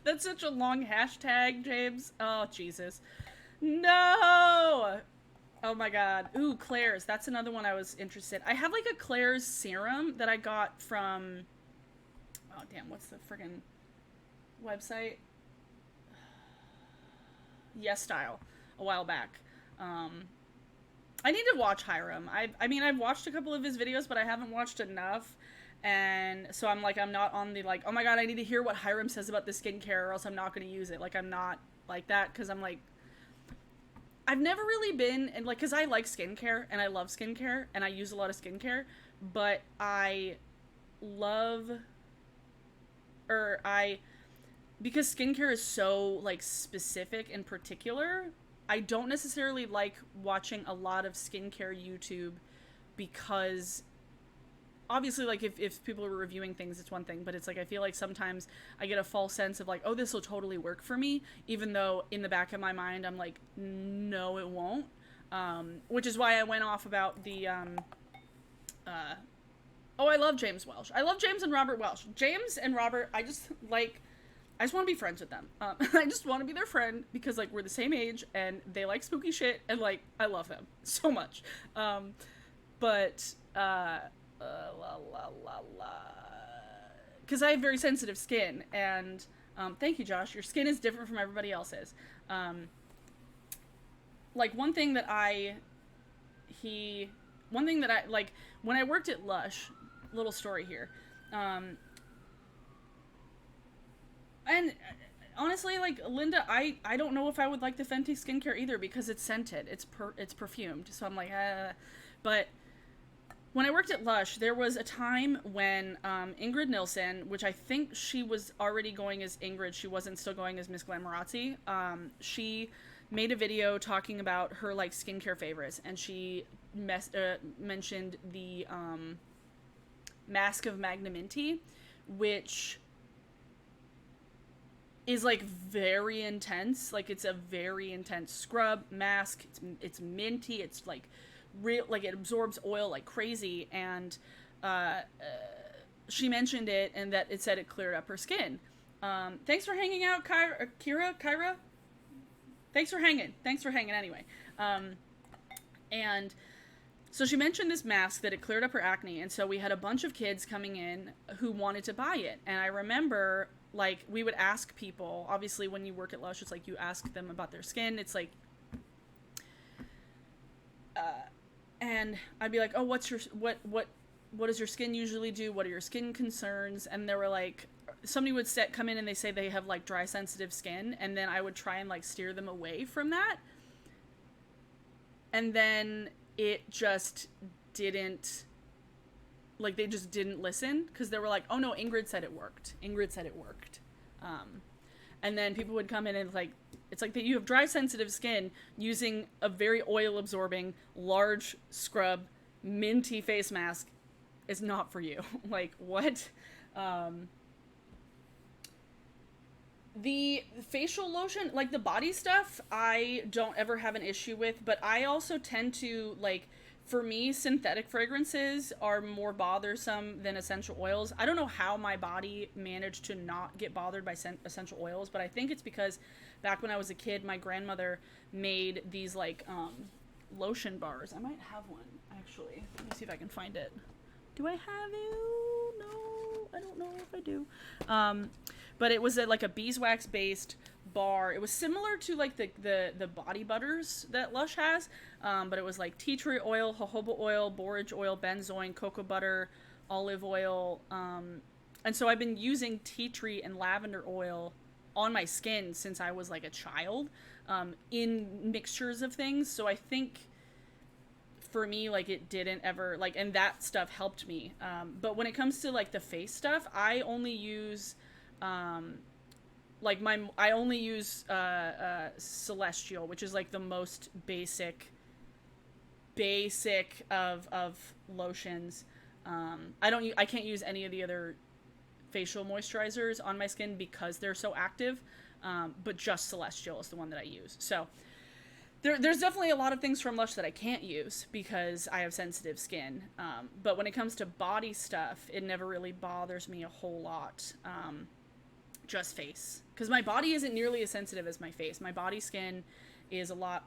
That's such a long hashtag, James. Oh, Jesus. No! Oh my god. Ooh, Claire's. That's another one I was interested. I have like a Claire's serum that I got from, oh damn, what's the friggin' website? Yes Style, a while back. I need to watch Hiram. I mean, I've watched a couple of his videos, but I haven't watched enough. And so I'm like, I'm not on the like, oh my god, I need to hear what Hiram says about the skincare, or else I'm not going to use it. Like, I'm not like that, because I'm like, I've never really been, and like, because I like skincare, and I love skincare, and I use a lot of skincare, but I love, or I, because skincare is so like specific and particular, I don't necessarily like watching a lot of skincare YouTube, because obviously, like, if people are reviewing things, it's one thing, but it's like, I feel like sometimes I get a false sense of like, oh, this will totally work for me, even though in the back of my mind I'm like, no, it won't. Which is why I went off about the oh, I love James Welsh. I love James and Robert Welsh. James and Robert, I just want to be friends with them. I just want to be their friend, because like, we're the same age and they like spooky shit, and like, I love them so much. But la la la la, because I have very sensitive skin, and thank you, Josh. Your skin is different from everybody else's. Like, one thing that I like, when I worked at Lush, little story here, and honestly, like, Linda, I don't know if I would like the Fenty skincare either, because it's scented, it's perfumed, so I'm like, but when I worked at Lush, there was a time when Ingrid Nilsson, which I think she was already going as Ingrid, she wasn't still going as Miss Glamorazzi, she made a video talking about her like skincare favorites, and she mentioned the Mask of Magnaminty, which is like very intense. Like, it's a very intense scrub mask. It's minty. It's like real, like, it absorbs oil like crazy, and she mentioned it, and that it said it cleared up her skin. Thanks for hanging out, Kyra. Thanks for hanging anyway. And so she mentioned this mask, that it cleared up her acne, and so we had a bunch of kids coming in who wanted to buy it. And I remember, like, we would ask people, obviously when you work at Lush, it's like, you ask them about their skin. It's like, and I'd be like, oh, what does your skin usually do? What are your skin concerns? And they were like, somebody would come in and they say they have like dry, sensitive skin, and then I would try and like steer them away from that. And then it just didn't, like, they just didn't listen, because they were like, oh no, Ingrid said it worked. And then people would come in and like, it's like that you have dry, sensitive skin using a very oil absorbing, large scrub, minty face mask is not for you. Like, what? The facial lotion, like the body stuff, I don't ever have an issue with, but I also tend to, like, for me, synthetic fragrances are more bothersome than essential oils. I don't know how my body managed to not get bothered by essential oils, but I think it's because back when I was a kid, my grandmother made these, like, lotion bars. I might have one, actually. Let me see if I can find it. Do I have it? No, I don't know if I do. But it was like a beeswax based bar. It was similar to like the body butters that Lush has, but it was like tea tree oil, jojoba oil, borage oil, benzoin, cocoa butter, olive oil, and so I've been using tea tree and lavender oil on my skin since I was like a child, in mixtures of things. So I think for me, like, it didn't ever, like, and that stuff helped me. But when it comes to like the face stuff, I only use Celestial, which is like the most basic of lotions. I can't use any of the other facial moisturizers on my skin because they're so active. But just Celestial is the one that I use. So there's definitely a lot of things from Lush that I can't use because I have sensitive skin. But when it comes to body stuff, it never really bothers me a whole lot. Just face, because my body isn't nearly as sensitive as my face. My body skin is a lot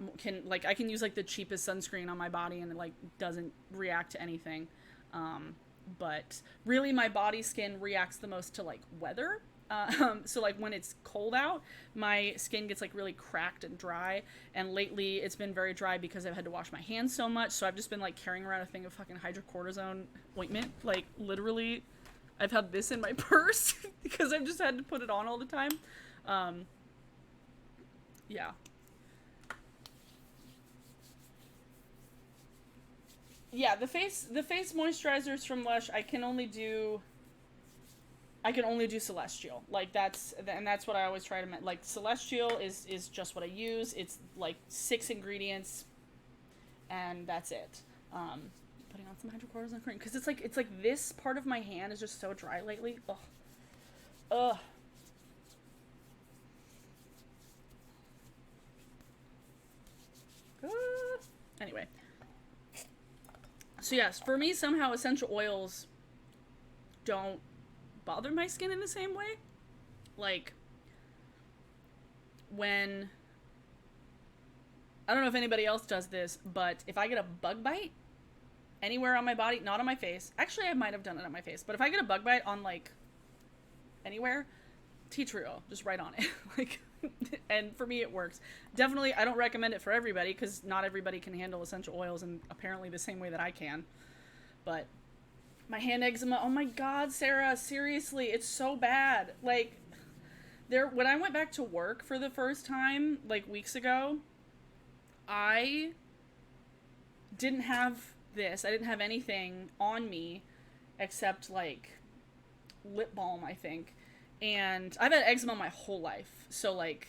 I can use like the cheapest sunscreen on my body and it like doesn't react to anything. But really my body skin reacts the most to like weather. So like when it's cold out, my skin gets like really cracked and dry. And lately it's been very dry because I've had to wash my hands so much. So I've just been like carrying around a thing of fucking hydrocortisone ointment. Like literally, I've had this in my purse because I've just had to put it on all the time. Yeah. Yeah, the face moisturizers from Lush, I can only do Celestial. Like that's what I always try to like. Celestial is just what I use. It's like 6 ingredients, and that's it. Putting on some hydrocortisone cream because it's like this part of my hand is just so dry lately. Ugh. Ugh. Anyway. So yes, for me somehow essential oils don't bother my skin in the same way. Like when I don't know if anybody else does this, but if I get a bug bite anywhere on my body, not on my face. Actually, I might have done it on my face, but if I get a bug bite on like anywhere, tea tree oil, just right on it. Like and for me it works. Definitely I don't recommend it for everybody cuz not everybody can handle essential oils and apparently the same way that I can. But my hand eczema, oh my god, Sarah, seriously, it's so bad. Like, when I went back to work for the first time, like, weeks ago, I didn't have this. I didn't have anything on me except, like, lip balm, I think. And I've had eczema my whole life. So, like,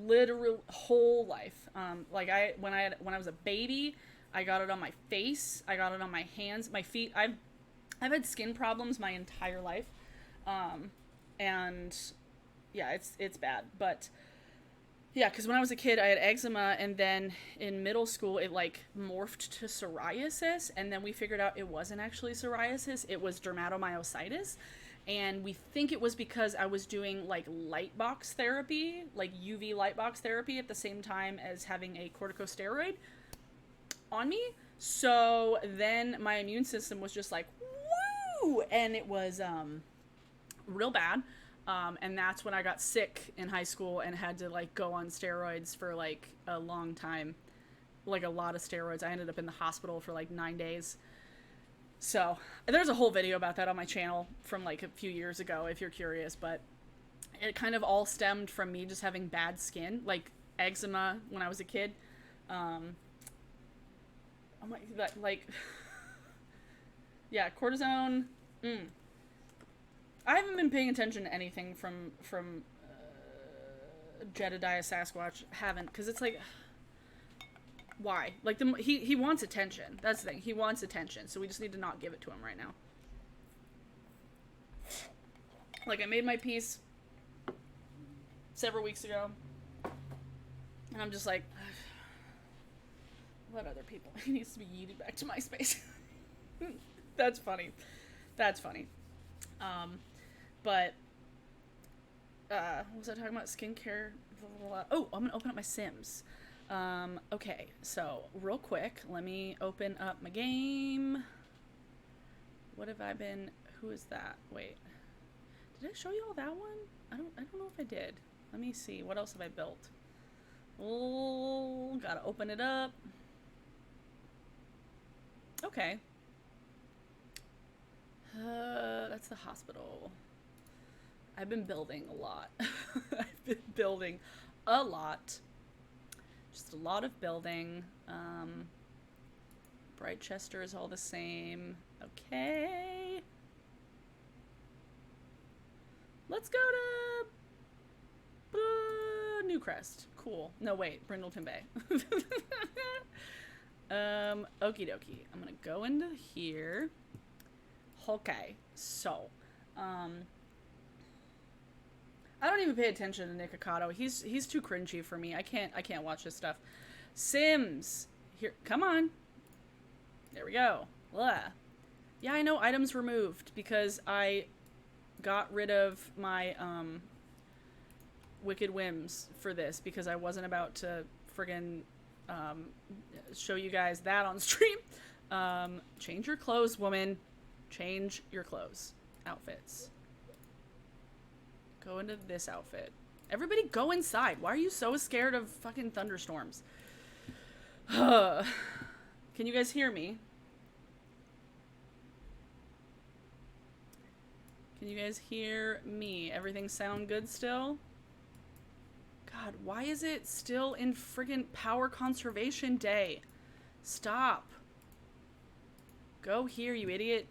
literal whole life. Like, when I was a baby, I got it on my face. I got it on my hands, my feet. I've had skin problems my entire life, and yeah, it's bad. But yeah, because when I was a kid, I had eczema, and then in middle school, it like morphed to psoriasis, and then we figured out it wasn't actually psoriasis; it was dermatomyositis. And we think it was because I was doing like light box therapy, like UV light box therapy, at the same time as having a corticosteroid on me. So then my immune system was just like woo, and it was real bad, and that's when I got sick in high school and had to like go on steroids for like a long time, like a lot of steroids. I ended up in the hospital for like 9 days. So there's a whole video about that on my channel from like a few years ago if you're curious, but it kind of all stemmed from me just having bad skin, like eczema when I was a kid. Oh my, that, like, yeah, cortisone. I haven't been paying attention to anything from Jedediah Sasquatch. Haven't, because it's like, why? Like, he wants attention. That's the thing. He wants attention, so we just need to not give it to him right now. Like, I made my piece several weeks ago, and I'm just like, let other people. He needs to be yeeted back to MySpace. That's funny. That's funny. But what was I talking about? Skincare. Blah, blah, blah. Oh, I'm gonna open up my Sims. Okay, so real quick, let me open up my game. What have I been? Who is that? Wait, did I show you all that one? I don't know if I did. Let me see. What else have I built? Oh, gotta open it up. Okay. That's the hospital. I've been building a lot. I've been building a lot. Just a lot of building. Brightchester is all the same. Okay. Let's go to Newcrest. Cool. No, wait. Brindleton Bay. Okie dokie. I'm gonna go into here. Okay. So, I don't even pay attention to Nick Ocado. He's too cringy for me. I can't watch his stuff. Sims. Here, come on. There we go. Blah. Yeah, I know, items removed because I got rid of my Wicked Whims for this because I wasn't about to friggin' show you guys that on stream. Change your clothes, woman. Change your clothes. Outfits. Go into this outfit. Everybody go inside. Why are you so scared of fucking thunderstorms? Can you guys hear me? Can you guys hear me? Everything sound good still? God, why is it still in friggin' Power Conservation Day? Stop. Go here, you idiot.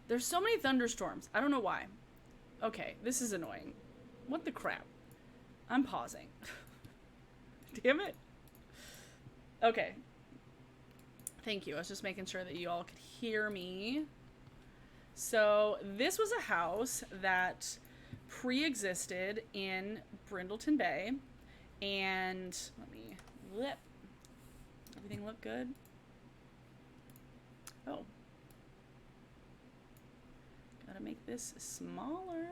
There's so many thunderstorms. I don't know why. Okay, this is annoying. What the crap? I'm pausing. Damn it. Okay. Thank you. I was just making sure that you all could hear me. So this was a house that pre-existed in Brindleton Bay. And let me flip. Everything look good? Oh. Gotta make this smaller.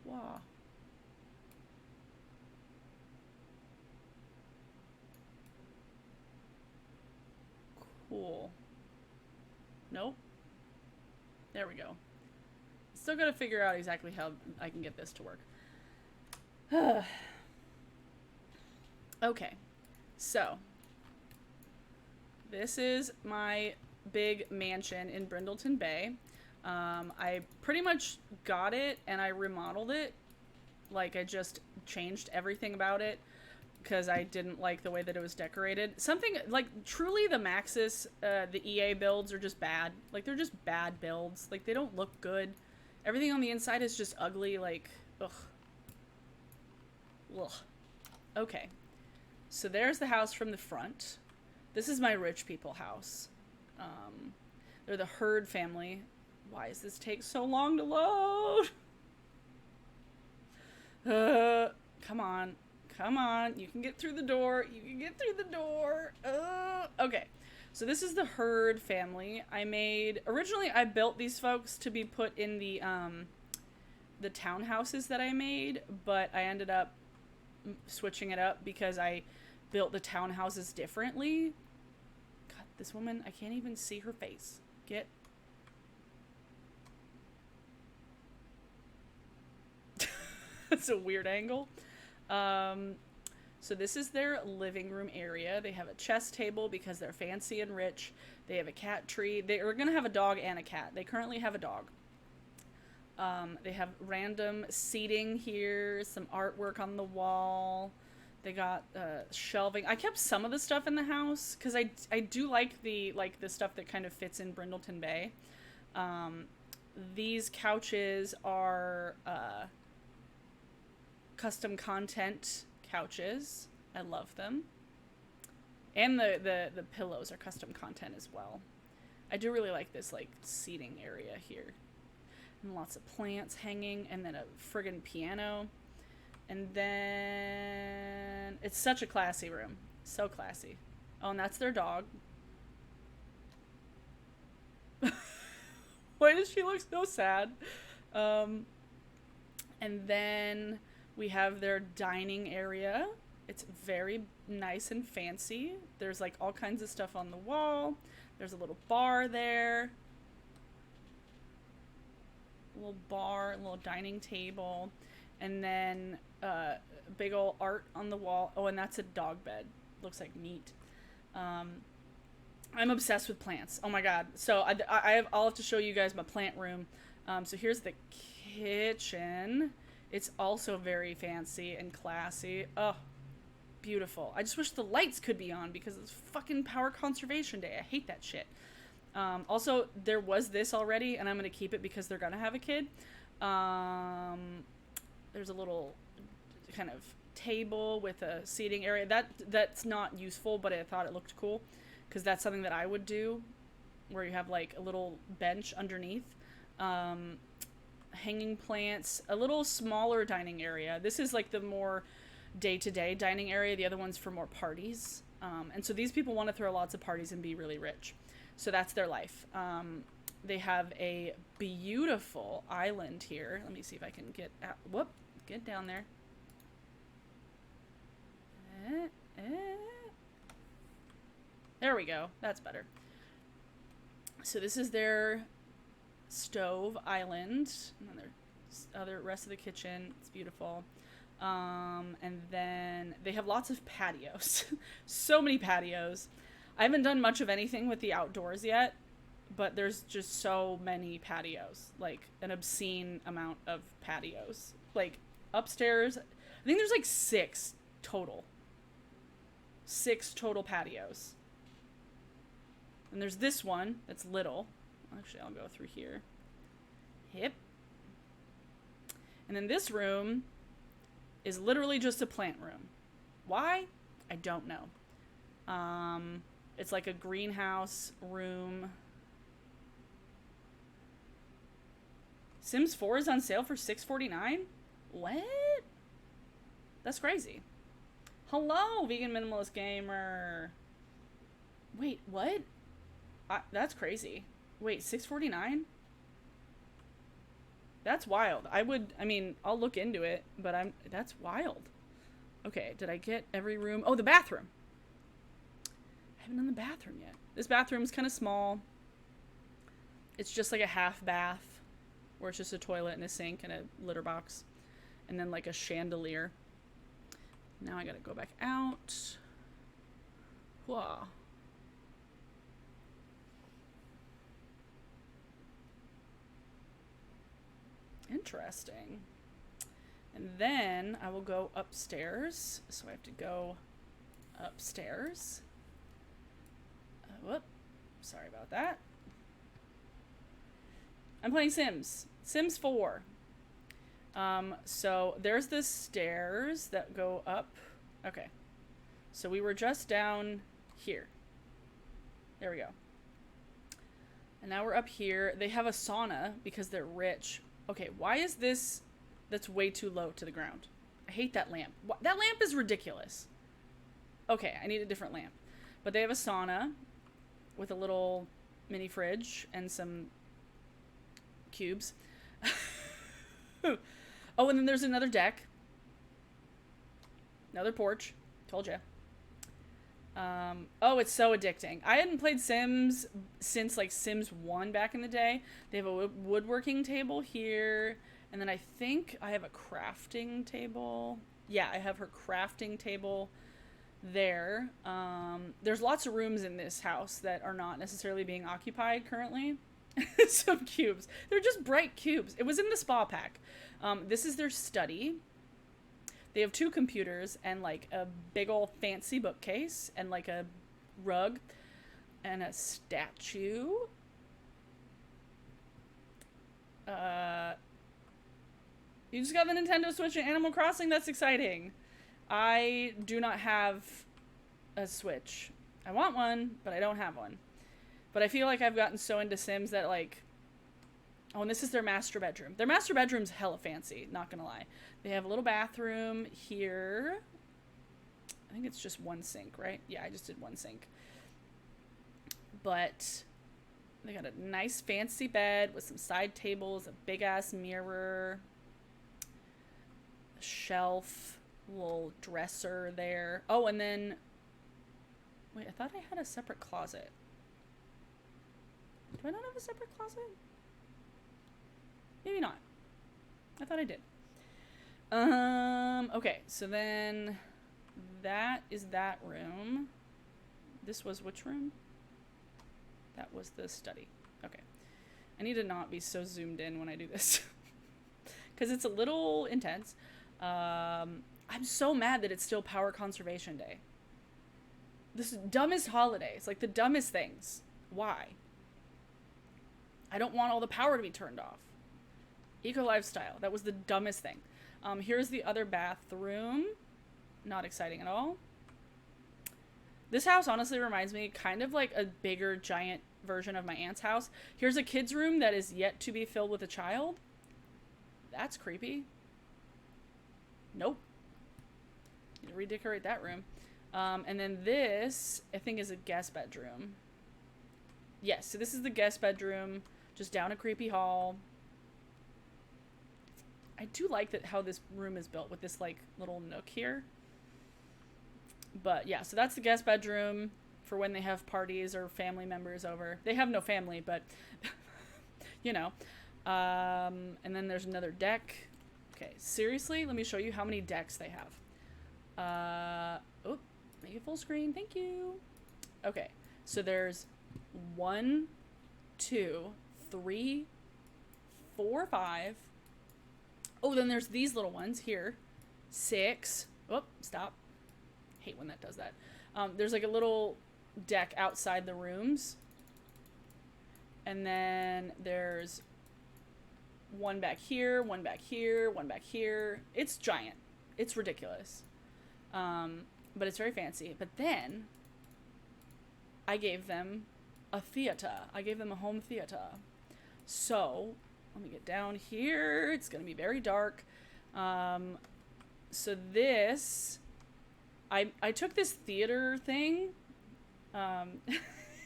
Wow. Cool. Nope. There we go. Still gotta figure out exactly how I can get this to work. Okay. So. This is my big mansion in Brindleton Bay. I pretty much got it and I remodeled it. Like, I just changed everything about it because I didn't like the way that it was decorated. Something, like, truly the Maxis, the EA builds are just bad. Like, they're just bad builds. Like, they don't look good. Everything on the inside is just ugly, like, ugh. Ugh. Okay. So there's the house from the front. This is my rich people house. They're the Hurd family. Why does this take so long to load? Come on. Come on. You can get through the door. You can get through the door. Okay. So this is the Hurd family. Originally I built these folks to be put in the townhouses that I made, but I ended up switching it up because I built the townhouses differently. God, this woman, I can't even see her face. That's a weird angle. So this is their living room area. They have a chess table because they're fancy and rich. They have a cat tree. They are going to have a dog and a cat. They currently have a dog. They have random seating here, some artwork on the wall. They got shelving. I kept some of the stuff in the house because I do like the stuff that kind of fits in Brindleton Bay. These couches are custom content couches. I love them. And the pillows are custom content as well. I do really like this like seating area here. And lots of plants hanging, and then a friggin' piano. And then it's such a classy room. So classy. Oh, and that's their dog. Why does she look so sad? And then we have their dining area. It's very nice and fancy. There's like all kinds of stuff on the wall. There's a little bar there. A little bar, a little dining table. And then big old art on the wall. Oh, and that's a dog bed. Looks like meat. I'm obsessed with plants. Oh my god. So I'll have to show you guys my plant room. So here's the kitchen. It's also very fancy and classy. Oh, beautiful. I just wish the lights could be on because it's fucking Power Conservation Day. I hate that shit. Also, there was this already, and I'm going to keep it because they're going to have a kid. There's a little kind of table with a seating area. That's not useful, but I thought it looked cool because that's something that I would do, where you have like a little bench underneath. Hanging plants, a little smaller dining area. This is like the more day-to-day dining area. The other one's for more parties. And so these people want to throw lots of parties and be really rich. So that's their life. They have a beautiful island here. Let me see if I can get out. Whoop, get down there. There we go. That's better. So this is their stove island. And then there's other rest of the kitchen. It's beautiful. And then they have lots of patios. So many patios. I haven't done much of anything with the outdoors yet, but there's just so many patios. Like, an obscene amount of patios. Like, upstairs, I think there's like 6 total. 6 total patios. And there's this one that's little. Actually, I'll go through here. Yep. And then this room is literally just a plant room. Why? I don't know. It's like a greenhouse room. Sims 4 is on sale for $6.49? What? That's crazy. Hello, vegan minimalist gamer. Wait, what? That's crazy. Wait, $6.49? That's wild. I mean, I'll look into it, but that's wild. Okay, did I get every room? Oh, the bathroom. I haven't done the bathroom yet. This bathroom's kind of small. It's just like a half bath, where it's just a toilet and a sink and a litter box. And then like a chandelier. Now I gotta go back out. Whoa. Interesting. And then I will go upstairs. So I have to go upstairs. Whoop. Sorry about that. I'm playing Sims. Sims 4. So there's the stairs that go up. Okay. So we were just down here. There we go. And now we're up here. They have a sauna because they're rich. Okay, why is this... That's way too low to the ground. I hate that lamp. That lamp is ridiculous. Okay, I need a different lamp. But they have a sauna with a little mini fridge and some cubes. Oh, and then there's another deck. Another porch. Told ya. Oh, it's so addicting. I hadn't played Sims since like Sims 1 back in the day. They have a woodworking table here. And then I think I have a crafting table. Yeah, I have her crafting table there. There's lots of rooms in this house that are not necessarily being occupied currently. Some cubes. They're just bright cubes. It was in the spa pack. This is their study. They have 2 computers and like a big old fancy bookcase and like a rug and a statue. You just got the Nintendo Switch and Animal Crossing? That's exciting. I do not have a Switch. I want one, but I don't have one. But I feel like I've gotten so into Sims that like... Oh, and this is their master bedroom. Their master bedroom's hella fancy, not gonna lie. They have a little bathroom here. I think it's just one sink, right? Yeah, I just did one sink. But they got a nice fancy bed with some side tables, a big-ass mirror, a shelf, a little dresser there. Oh, and then... Wait, I thought I had a separate closet. Do I not have a separate closet? Maybe not. I thought I did. Okay, so then that is that room. This was which room? That was the study. Okay. I need to not be so zoomed in when I do this. Because it's a little intense. I'm so mad that it's still Power Conservation Day. This is dumbest holiday. It's like the dumbest things. Why? I don't want all the power to be turned off. Eco lifestyle. That was the dumbest thing. Here's the other bathroom. Not exciting at all. This house honestly reminds me kind of like a bigger, giant version of my aunt's house. Here's a kid's room that is yet to be filled with a child. That's creepy. Nope. Need to redecorate that room. And then this, I think, is a guest bedroom. Yes, so this is the guest bedroom, just down a creepy hall. I do like that how this room is built with this like little nook here. But yeah, so that's the guest bedroom for when they have parties or family members over. They have no family, but you know. And then there's another deck. Okay, seriously, let me show you how many decks they have. Oh, make it full screen. Thank you. Okay, so there's 1, 2, 3, 4, 5. Oh, then there's these little ones here. 6. Oh, stop. Hate when that does that. There's like a little deck outside the rooms. And then there's one back here, one back here, one back here. It's giant. It's ridiculous. But it's very fancy. But then I gave them a theater. I gave them a home theater. So let me get down here. It's going to be very dark. So this, I took this theater thing. I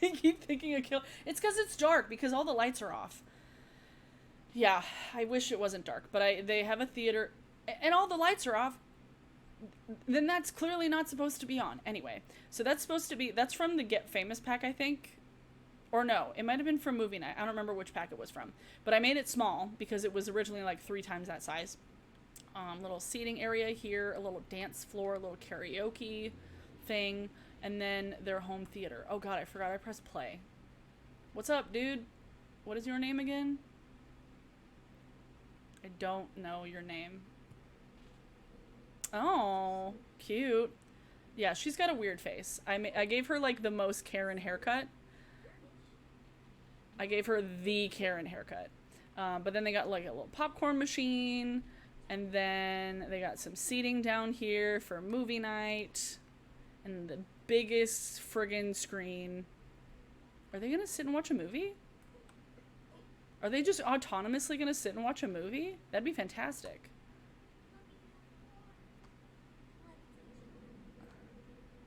keep thinking of kill. It's because it's dark, because all the lights are off. Yeah, I wish it wasn't dark, but they have a theater and all the lights are off. Then that's clearly not supposed to be on. Anyway, so that's from the Get Famous pack, I think. Or no, it might have been from Movie Night. I don't remember which pack it was from. But I made it small because it was originally like 3 times that size. Little seating area here, a little dance floor, a little karaoke thing, and then their home theater. Oh god, I forgot I pressed play. What's up, dude? What is your name again? I don't know your name. Oh, cute. Yeah, she's got a weird face. I gave her like the most Karen haircut. I gave her the Karen haircut. But then they got like a little popcorn machine. And then they got some seating down here for movie night. And the biggest friggin' screen. Are they gonna sit and watch a movie? Are they just autonomously gonna sit and watch a movie? That'd be fantastic.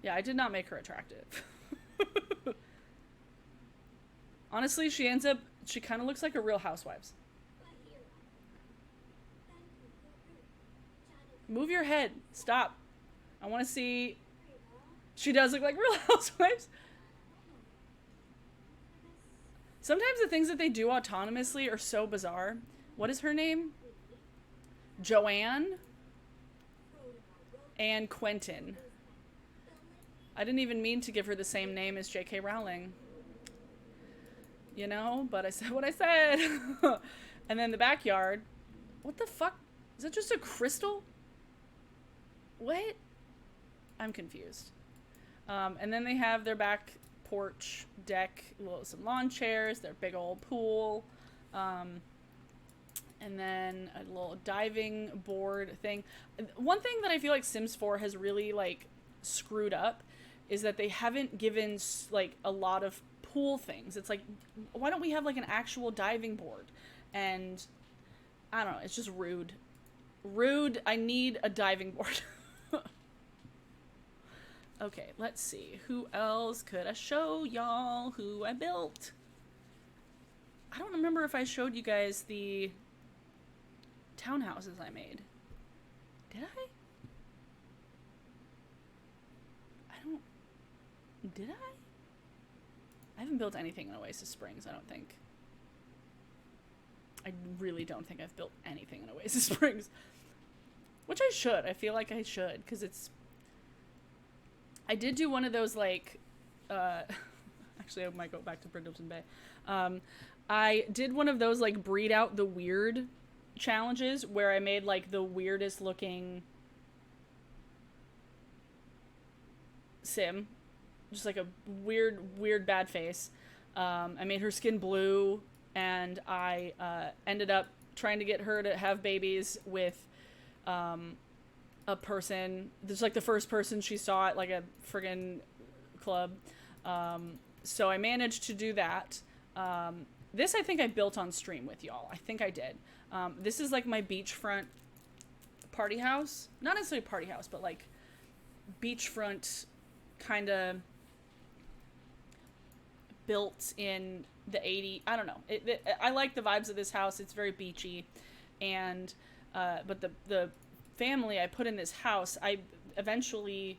Yeah, I did not make her attractive. Honestly, she kind of looks like a Real Housewives. Move your head. Stop. I want to see. She does look like Real Housewives. Sometimes the things that they do autonomously are so bizarre. What is her name? Joanne and Quentin. I didn't even mean to give her the same name as J.K. Rowling. You know, but I said what I said. And then the backyard. What the fuck? Is that just a crystal? What? I'm confused. And then they have their back porch deck, some lawn chairs, their big old pool, and then a little diving board thing. One thing that I feel like Sims 4 has really like screwed up is that they haven't given like a lot of pool things. It's like, why don't we have like an actual diving board? And I don't know, it's just rude. Rude. I need a diving board. Okay, let's see. Who else could I show y'all who I built? I don't remember if I showed you guys the townhouses I made. Did I? Did I? I haven't built anything in Oasis Springs, I don't think. I really don't think I've built anything in Oasis Springs. Which I should. I feel like I should, because it's... I did do one of those, like... actually, I might go back to Brindleton Bay. I did one of those, like, breed out the weird challenges, where I made, like, the weirdest looking Sim. Just, like, a weird bad face. I made her skin blue, and I ended up trying to get her to have babies with a person. This is like the first person she saw at like a friggin' club. So I managed to do that. This I think I built on stream with y'all. I think I did. This is like my beachfront party house. Not necessarily party house, but like beachfront kind of built in the 80s. I don't know. I like the vibes of this house. It's very beachy. And but the family I put in this house, I eventually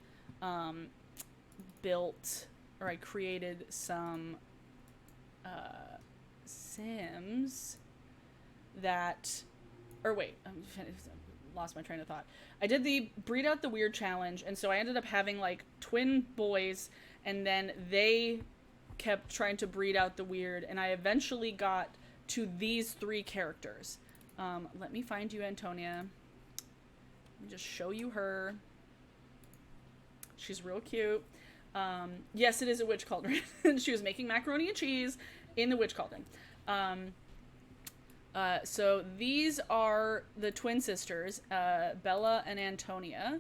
built, or I created some Sims that, or wait, lost my train of thought. I did the breed out the weird challenge, and so I ended up having like twin boys, and then they kept trying to breed out the weird, and I eventually got to these 3 characters. Let me find you, Antonia. Let me just show you her. She's real cute. Yes, it is a witch cauldron. She was making macaroni and cheese in the witch cauldron. So these are the twin sisters, Bella and Antonia,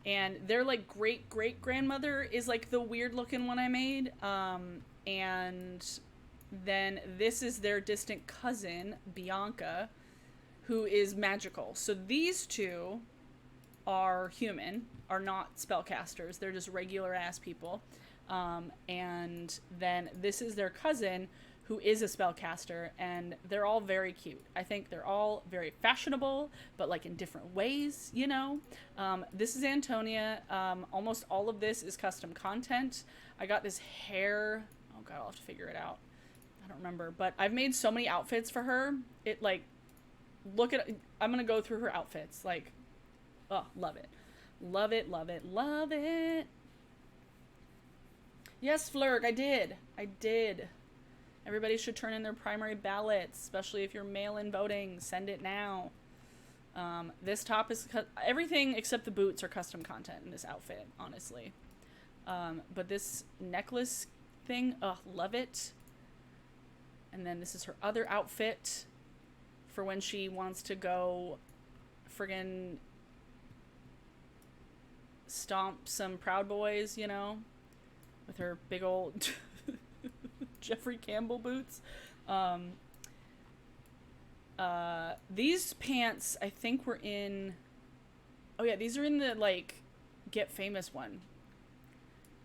and their like great grandmother is like the weird looking one I made. And then this is their distant cousin, Bianca, who is magical. So these 2 are human, are not spellcasters. They're just regular ass people. And then this is their cousin, who is a spellcaster, and they're all very cute. I think they're all very fashionable, but like in different ways, you know? This is Antonia. Almost all of this is custom content. I got this hair. Oh God, I'll have to figure it out. I don't remember, but I've made so many outfits for her. It like, look at, I'm gonna go through her outfits. Like, oh, love it. Love it, love it, love it. Yes, Flurg, I did. Everybody should turn in their primary ballots, especially if you're mail-in voting. Send it now. This top is... everything except the boots are custom content in this outfit, honestly. But this necklace thing, love it. And then this is her other outfit for when she wants to go friggin' stomp some Proud Boys, you know? With her big old... Jeffrey Campbell boots. These pants I think were in, oh yeah, these are in the like Get Famous one,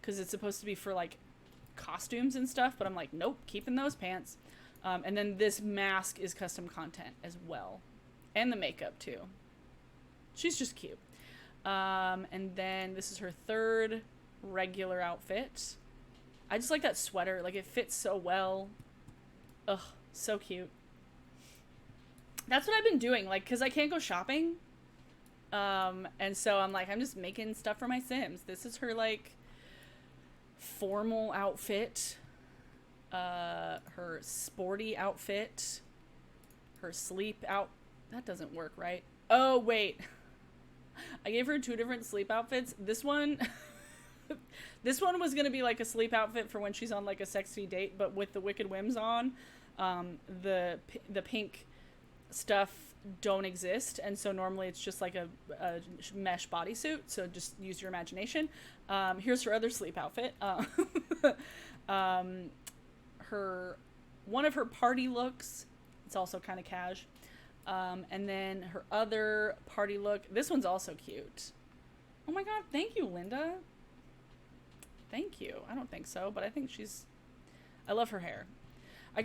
because it's supposed to be for like costumes and stuff, but I'm like, nope, keeping those pants. And then this mask is custom content as well, and the makeup too. She's just cute. And then this is her 3rd regular outfit. I just like that sweater. Like, it fits so well. Ugh, so cute. That's what I've been doing, like, because I can't go shopping. And so I'm like, I'm just making stuff for my Sims. This is her, like, formal outfit. Her sporty outfit. Her sleep out... That doesn't work, right? Oh, wait. I gave her 2 different sleep outfits. This one... This one was gonna be like a sleep outfit for when she's on like a sexy date, but with the Wicked Whims on. The pink stuff don't exist, and so normally it's just like a mesh bodysuit, so just use your imagination. Here's her other sleep outfit. One of her party looks, it's also kind of cash. And then her other party look, this one's also cute. Oh my god, thank you, Linda. Thank you. I don't think so, but I think I love her hair. I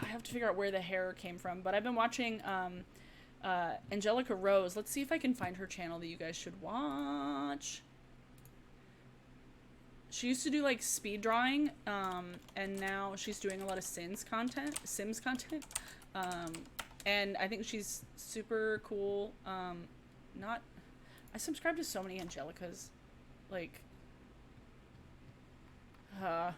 have to figure out where the hair came from, but I've been watching Angelica Rose. Let's see if I can find her channel that you guys should watch. She used to do like speed drawing, and now she's doing a lot of Sims content. And I think she's super cool. I subscribe to so many Angelicas. Like, oh,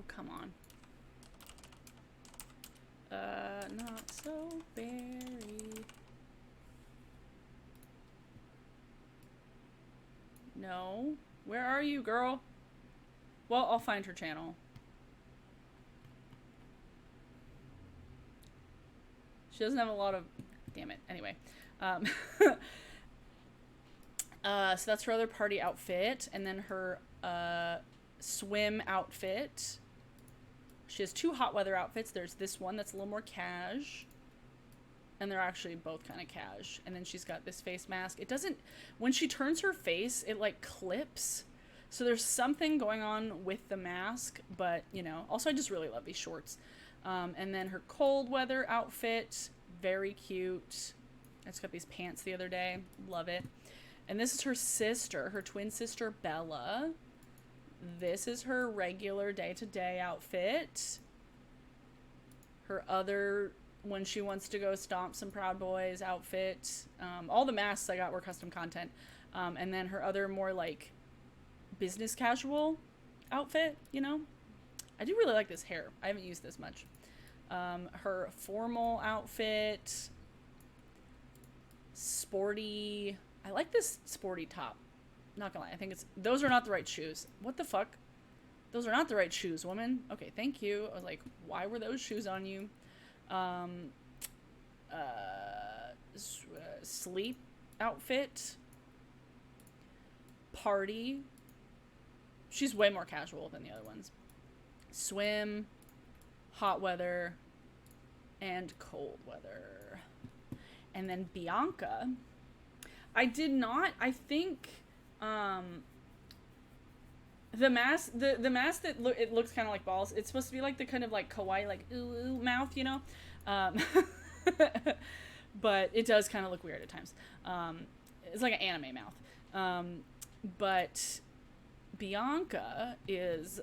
come on. Not so very. No. Where are you, girl? Well, I'll find her channel. She doesn't have a lot of... Damn it. Anyway. So that's her other party outfit. And then her swim outfit. She has 2 hot weather outfits. There's this one that's a little more cash. And they're actually both kind of cash. And then she's got this face mask. It doesn't... When she turns her face, it, like, clips. So there's something going on with the mask. But, you know... Also, I just really love these shorts. And then her cold weather outfit. Very cute. I just got these pants the other day. Love it. And this is her sister, her twin sister, Bella. This is her regular day-to-day outfit. Her other, when she wants to go stomp some Proud Boys outfit. All the masks I got were custom content. And then her other more, like, business casual outfit, you know? I do really like this hair. I haven't used this much. Her formal outfit. Sporty. I like this sporty top. Not gonna lie. I think it's... Those are not the right shoes. What the fuck? Those are not the right shoes, woman. Okay, thank you. I was like, why were those shoes on you? Sleep outfit. Party. She's way more casual than the other ones. Swim. Hot weather. And cold weather. And then Bianca. I did not... I think... the mask that it looks kind of like balls. It's supposed to be like the kind of like kawaii, like ooh mouth, you know, but it does kind of look weird at times. It's like an anime mouth. But Bianca is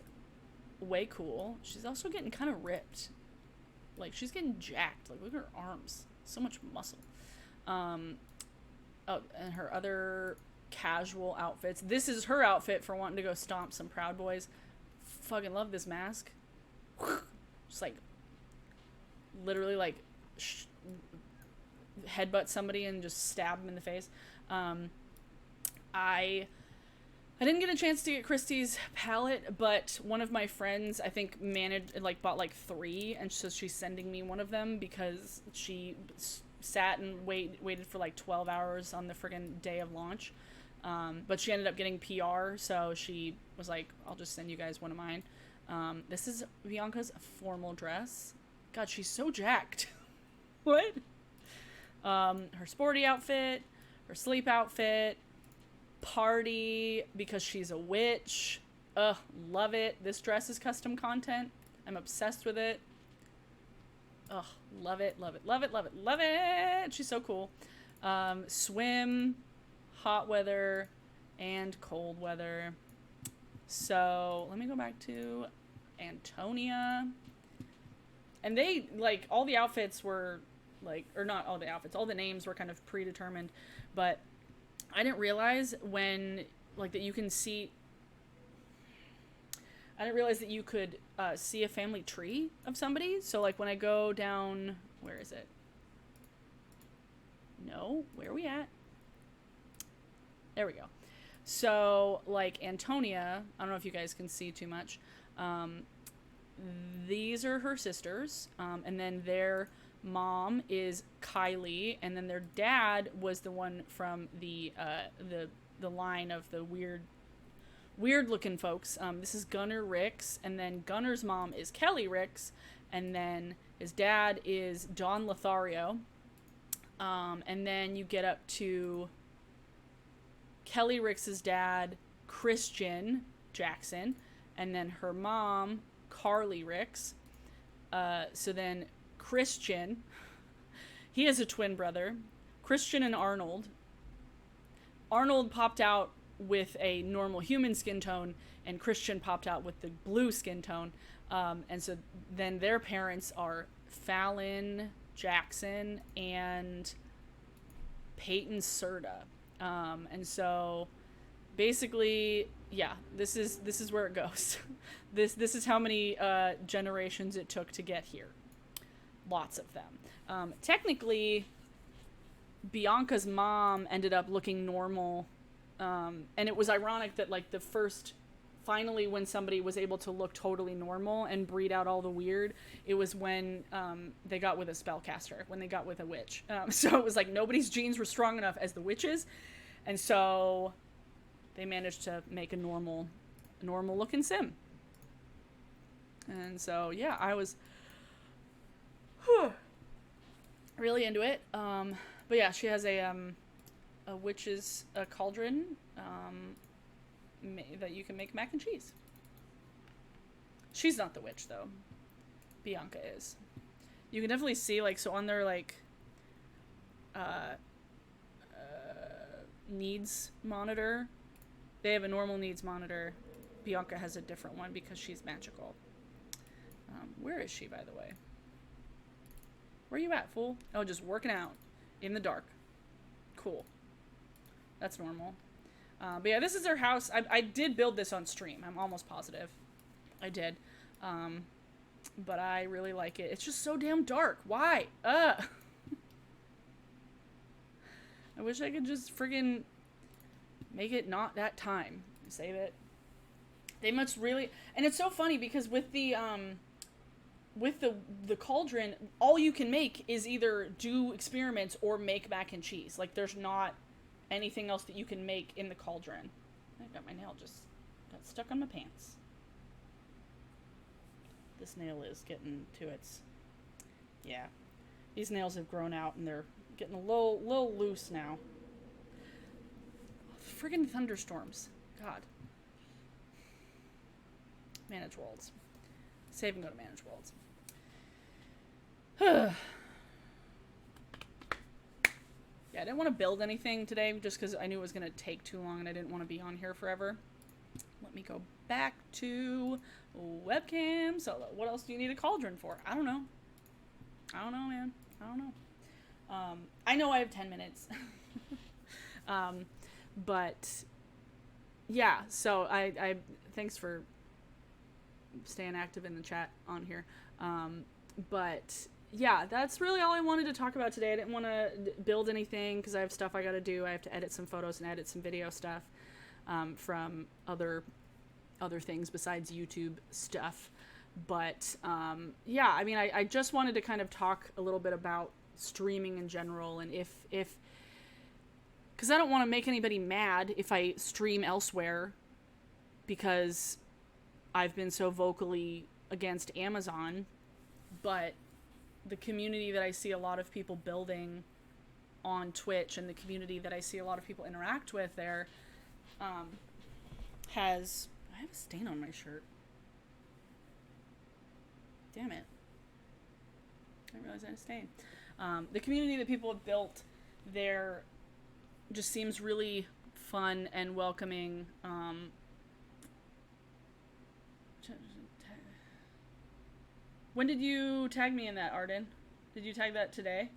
way cool. She's also getting kind of ripped. Like she's getting jacked. Like look at her arms, so much muscle. Oh, and her other casual outfits. This is her outfit for wanting to go stomp some Proud Boys. Fucking love this mask. Just like literally like headbutt somebody and just stab them in the face. I didn't get a chance to get Christy's palette, but one of my friends I think bought like 3, and so she's sending me one of them because she sat and waited for like 12 hours on the friggin' day of launch. But she ended up getting PR, so she was like, I'll just send you guys one of mine. This is Bianca's formal dress. God, she's so jacked. What? Her sporty outfit, her sleep outfit, party because she's a witch. Ugh, love it. This dress is custom content. I'm obsessed with it. Ugh, love it, love it, love it, love it, love it. She's so cool. Swim, hot weather, and cold weather. So let me go back to Antonia. And they, like, all the outfits were, like, or not all the outfits, all the names were kind of predetermined. But I didn't realize when, like, that you can see... I didn't realize that you could see a family tree of somebody. So, like, when I go down... Where is it? No, where are we at? There we go. So, like, Antonia, I don't know if you guys can see too much. These are her sisters. And then their mom is Kylie. And then their dad was the one from the line of the weird looking folks. This is Gunnar Ricks. And then Gunnar's mom is Kelly Ricks. And then his dad is Don Lothario. And then you get up to Kelly Ricks's dad, Christian Jackson, and then her mom, Carly Ricks. So then Christian, he has a twin brother, Christian and Arnold. Arnold popped out with a normal human skin tone, and Christian popped out with the blue skin tone. And so then their parents are Fallon Jackson and Peyton Serta. And so basically, yeah, this is where it goes. This is how many generations it took to get here. Lots of them. Technically, Bianca's mom ended up looking normal. And it was ironic that, like, finally when somebody was able to look totally normal and breed out all the weird, it was when they got with a spellcaster, when they got with a witch. So it was like nobody's genes were strong enough as the witches, and so they managed to make a normal looking sim. And so yeah, I was really into it. But yeah, she has a witch's cauldron that you can make mac and cheese. She's not the witch though. Bianca is. You can definitely see, like, so on their, like, needs monitor. They have a normal needs monitor. Bianca has a different one because she's magical. Where is she, by the way? Where are you at, fool? Oh, just working out in the dark. Cool. That's normal. But yeah, this is their house. I did build this on stream. I'm almost positive. I did. But I really like it. It's just so damn dark. Why? I wish I could just friggin' make it not that time. Save it. They must really... And it's so funny because with the cauldron, all you can make is either do experiments or make mac and cheese. Like, there's not anything else that you can make in the cauldron. I got my nail just got stuck on my pants. This nail is getting to its... Yeah. These nails have grown out and they're getting a little loose now. Friggin' thunderstorms. God. Manage worlds. Save and go to manage worlds. Yeah, I didn't want to build anything today just because I knew it was going to take too long and I didn't want to be on here forever. Let me go back to webcam. So what else do you need a cauldron for? I don't know. I don't know, man. I don't know. I know I have 10 minutes. But yeah, so I thanks for staying active in the chat on here. But yeah, that's really all I wanted to talk about today. I didn't want to build anything because I have stuff I got to do. I have to edit some photos and edit some video stuff from other things besides YouTube stuff. But yeah, I mean, I just wanted to kind of talk a little bit about streaming in general, and if because I don't want to make anybody mad if I stream elsewhere because I've been so vocally against Amazon, but the community that I see a lot of people building on Twitch and the community that I see a lot of people interact with there I have a stain on my shirt. Damn it. I didn't realize I had a stain. The community that people have built there just seems really fun and welcoming. When did you tag me in that, Arden? Did you tag that today?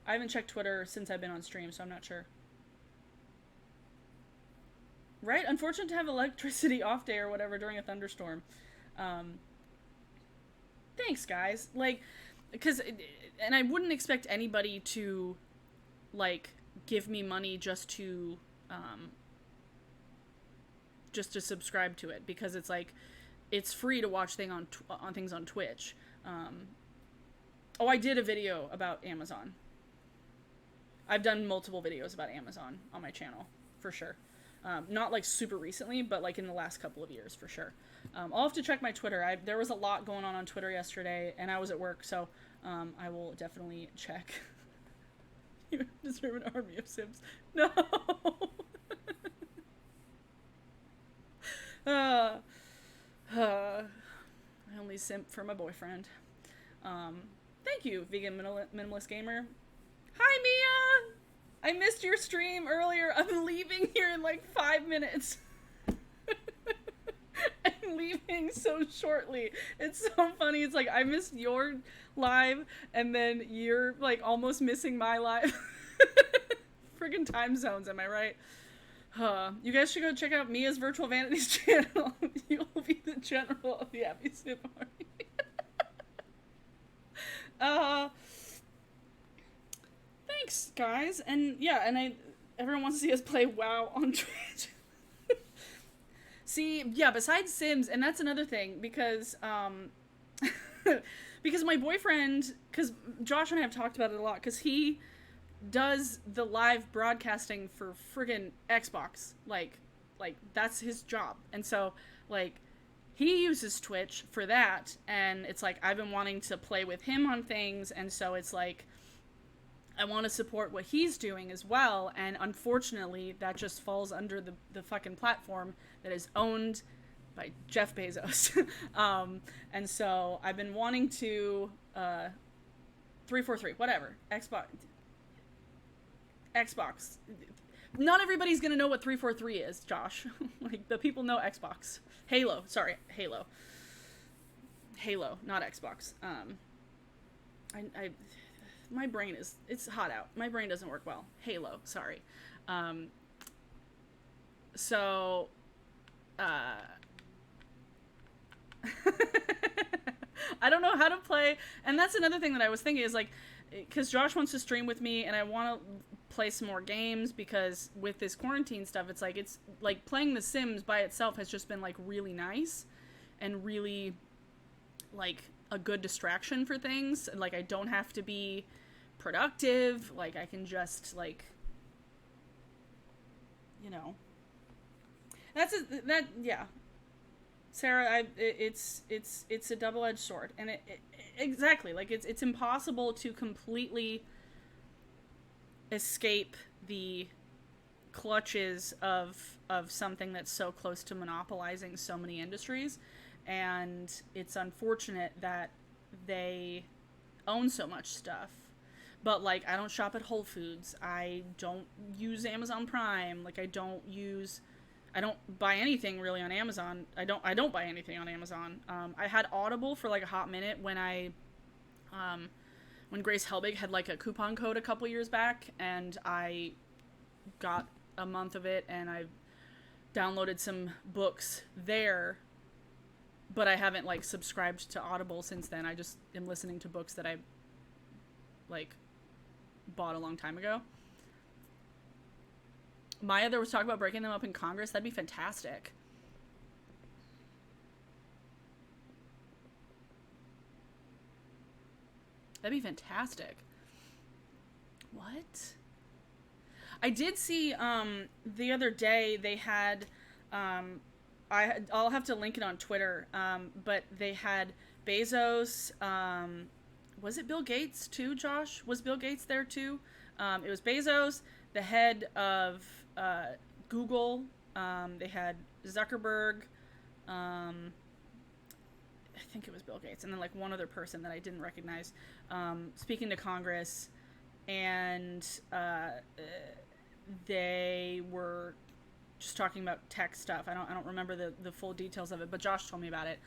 I haven't checked Twitter since I've been on stream, so I'm not sure. Right? Unfortunate to have electricity off day or whatever during a thunderstorm. Thanks, guys. Like, because, and I wouldn't expect anybody to, like, give me money just to subscribe to it, because it's like, it's free to watch things on Twitch. Oh, I did a video about Amazon. I've done multiple videos about Amazon on my channel, for sure. Not like super recently, but like in the last couple of years, for sure. I'll have to check my Twitter. There was a lot going on Twitter yesterday, and I was at work, so I will definitely check. You deserve an army of Sims. No! I only simp for my boyfriend. Thank you, Vegan Minimalist Gamer. Hi, Mia! I missed your stream earlier. I'm leaving here in like 5 minutes. I'm leaving so shortly. It's so funny. It's like I missed your live and then you're like almost missing my live. Friggin' time zones, am I right? You guys should go check out Mia's Virtual Vanities channel. You will be the general of the Happy Sim Army. Thanks, guys. And yeah, and everyone wants to see us play WoW on Twitch. See, yeah, besides Sims, and that's another thing, because because my boyfriend, because Josh and I have talked about it a lot, because he does the live broadcasting for friggin' Xbox. Like that's his job. And so, like, he uses Twitch for that, and it's like, I've been wanting to play with him on things, and so it's like, I want to support what he's doing as well, and unfortunately, that just falls under the fucking platform that is owned by Jeff Bezos. And so, I've been wanting to, 343, whatever, Xbox, Xbox. Not everybody's gonna know what 343 is, Josh. Like, the people know Xbox. Halo, sorry, Halo. Halo, not Xbox. My brain is, it's hot out. My brain doesn't work well. Halo, sorry. So, I don't know how to play, and that's another thing that I was thinking is like, because Josh wants to stream with me, and I want to play some more games, because with this quarantine stuff, it's like playing The Sims by itself has just been like really nice, and really like a good distraction for things. Like, I don't have to be productive, like I can just like, you know, yeah. Sarah, it's a double-edged sword, and exactly, like, it's impossible to completely escape the clutches of something that's so close to monopolizing so many industries, and it's unfortunate that they own so much stuff. But, like, I don't shop at Whole Foods, I don't use Amazon Prime, like, I don't buy anything really on Amazon. I don't buy anything on Amazon. I had Audible for like a hot minute when Grace Helbig had like a coupon code a couple years back, and I got a month of it, and I downloaded some books there, but I haven't like subscribed to Audible since then. I just am listening to books that I like bought a long time ago. Maya, there was talk about breaking them up in Congress. That'd be fantastic. That'd be fantastic. What? I did see the other day they had I'll have to link it on Twitter, but they had Bezos, was it Bill Gates too, Josh? Was Bill Gates there too? It was Bezos, the head of Google, they had Zuckerberg, I think it was Bill Gates, and then like one other person that I didn't recognize, speaking to Congress, and they were just talking about tech stuff. I don't remember the full details of it, but Josh told me about it.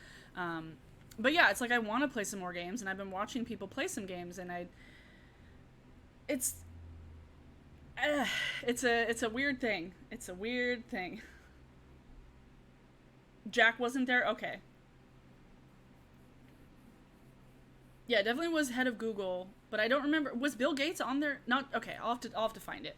But yeah, it's like I want to play some more games, and I've been watching people play some games, and it's a weird thing. It's a weird thing. Jack wasn't there? Okay. Yeah, definitely was head of Google, but I don't remember. Was Bill Gates on there? Not okay. I'll have to find it.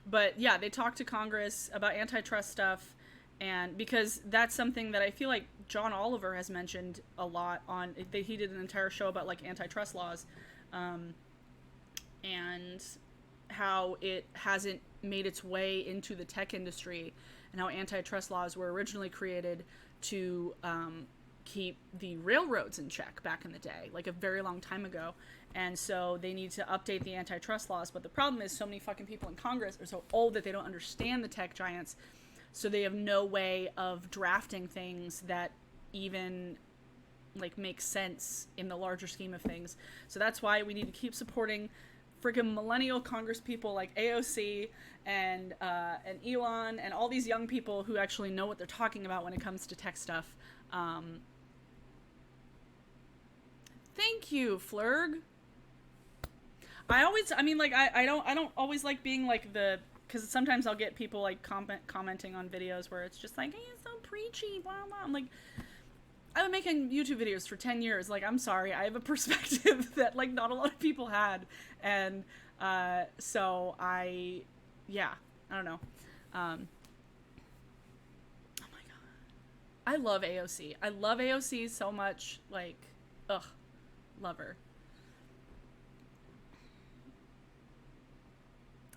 But yeah, they talked to Congress about antitrust stuff, and because that's something that I feel like John Oliver has mentioned a lot on. He did an entire show about like antitrust laws, and how it hasn't made its way into the tech industry, and how antitrust laws were originally created to keep the railroads in check back in the day, like a very long time ago. And so they need to update the antitrust laws. But the problem is so many fucking people in Congress are so old that they don't understand the tech giants. So they have no way of drafting things that even like make sense in the larger scheme of things. So that's why we need to keep supporting freaking millennial Congress people like AOC and Elon and all these young people who actually know what they're talking about when it comes to tech stuff. Thank you, Flurg. I don't always like being like because sometimes I'll get people like commenting on videos where it's just like, hey, it's so preachy, blah, blah. I'm like, I've been making YouTube videos for 10 years. Like, I'm sorry, I have a perspective that like not a lot of people had. And so I don't know. Oh my God. I love AOC. I love AOC so much. Like, ugh. Love her.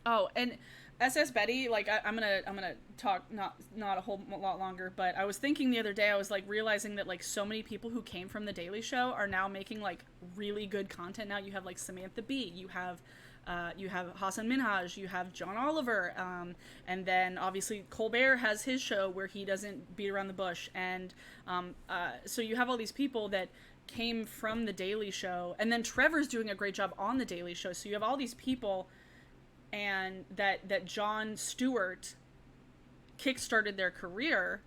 Oh, and SS Betty, like I'm gonna talk not a whole lot longer, but I was thinking the other day, I was like realizing that like so many people who came from the Daily Show are now making like really good content now. You have like Samantha Bee, you have Hassan Minhaj, you have John Oliver, and then obviously Colbert has his show where he doesn't beat around the bush, and so you have all these people that came from the Daily Show, and then Trevor's doing a great job on the Daily Show. So you have all these people and that Jon Stewart kickstarted their career.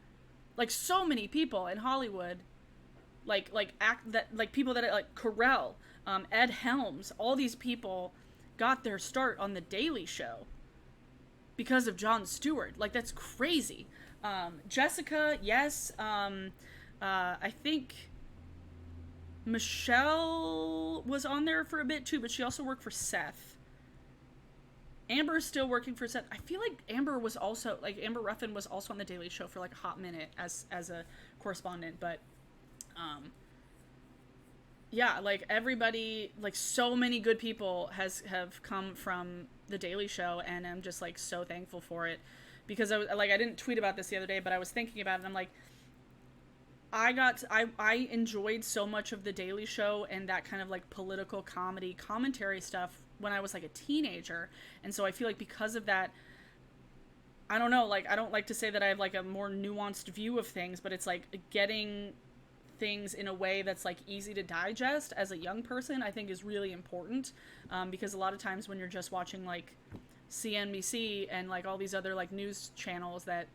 Like, so many people in Hollywood, people that like Carell, Ed Helms, all these people got their start on the Daily Show because of Jon Stewart. Like, that's crazy. Jessica, yes. I think Michelle was on there for a bit too, but she also worked for Seth. Amber's still working for Seth. I feel like Amber Ruffin was also on the Daily Show for like a hot minute as a correspondent, but yeah, like everybody, like so many good people have come from the Daily Show, and I'm just like so thankful for it, because I didn't tweet about this the other day, but I was thinking about it, and I'm like, I enjoyed so much of the Daily Show and that kind of like political commentary stuff when I was like a teenager. And so I feel like because of that, I don't know, like, I don't like to say that I have like a more nuanced view of things, but it's like getting things in a way that's like easy to digest as a young person, I think is really important. Because a lot of times when you're just watching like CNBC and like all these other like news channels that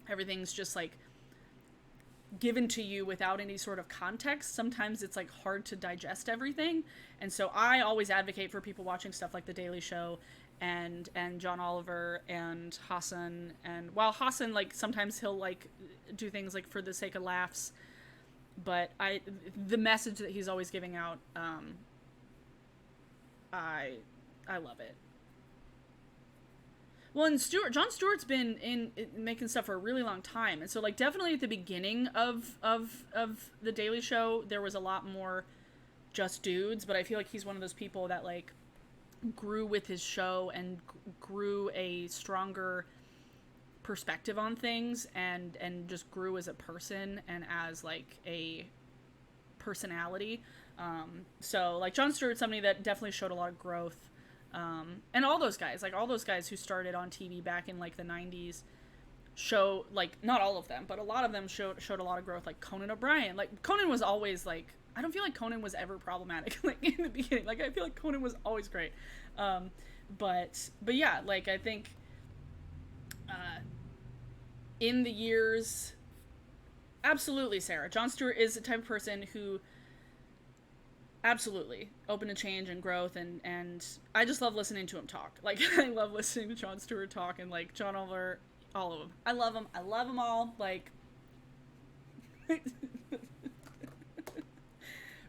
everything's just like given to you without any sort of context, sometimes it's like hard to digest everything. And so I always advocate for people watching stuff like The Daily Show and John Oliver and Hassan. And while Hassan, like, sometimes he'll like do things like for the sake of laughs, but the message that he's always giving out, I love it. Well, and Jon Stewart's been in making stuff for a really long time, and so like definitely at the beginning of the Daily Show, there was a lot more just dudes, but I feel like he's one of those people that like grew with his show and grew a stronger perspective on things, and just grew as a person and as like a personality. So like Jon Stewart's somebody that definitely showed a lot of growth. And all those guys who started on TV back in like the 90s show, like, not all of them, but a lot of them showed a lot of growth. Like Conan O'Brien, like Conan was always like, I don't feel like Conan was ever problematic like in the beginning. Like I feel like Conan was always great. But yeah, like I think in the years, absolutely, Sarah, Jon Stewart is the type of person who absolutely open to change and growth, and I just love listening to him talk. Like I love listening to Jon Stewart talk, and like John Oliver, all of them. I love them all. Like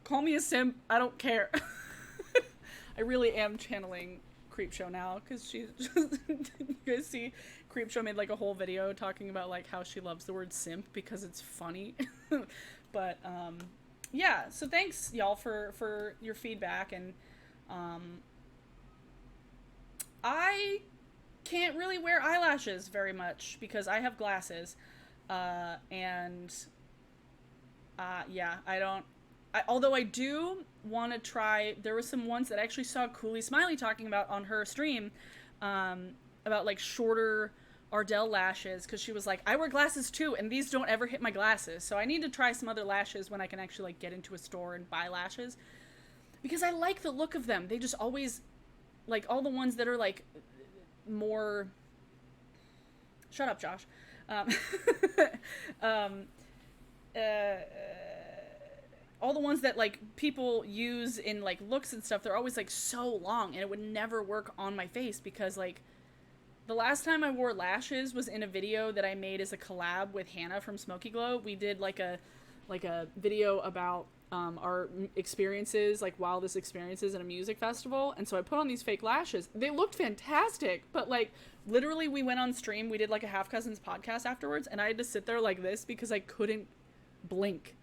call me a simp, I don't care. I really am channeling Creepshow now, because she's just you guys see Creepshow made like a whole video talking about like how she loves the word simp because it's funny. But yeah, so thanks y'all for your feedback, and I can't really wear eyelashes very much because I have glasses, and yeah, although I do want to try, there were some ones that I actually saw Cooley Smiley talking about on her stream, about like shorter Ardell lashes, because she was like, I wear glasses too, and these don't ever hit my glasses, so I need to try some other lashes when I can actually like get into a store and buy lashes, because I like the look of them. They just always, like, all the ones that are like more, shut up Josh, all the ones that like people use in like looks and stuff, they're always like so long, and it would never work on my face, because like the last time I wore lashes was in a video that I made as a collab with Hannah from Smoky Glow. We did like a video about our experiences, like wildest experiences at a music festival, and so I put on these fake lashes. They looked fantastic, but like literally we went on stream, we did like a Half Cousins podcast afterwards, and I had to sit there like this because I couldn't blink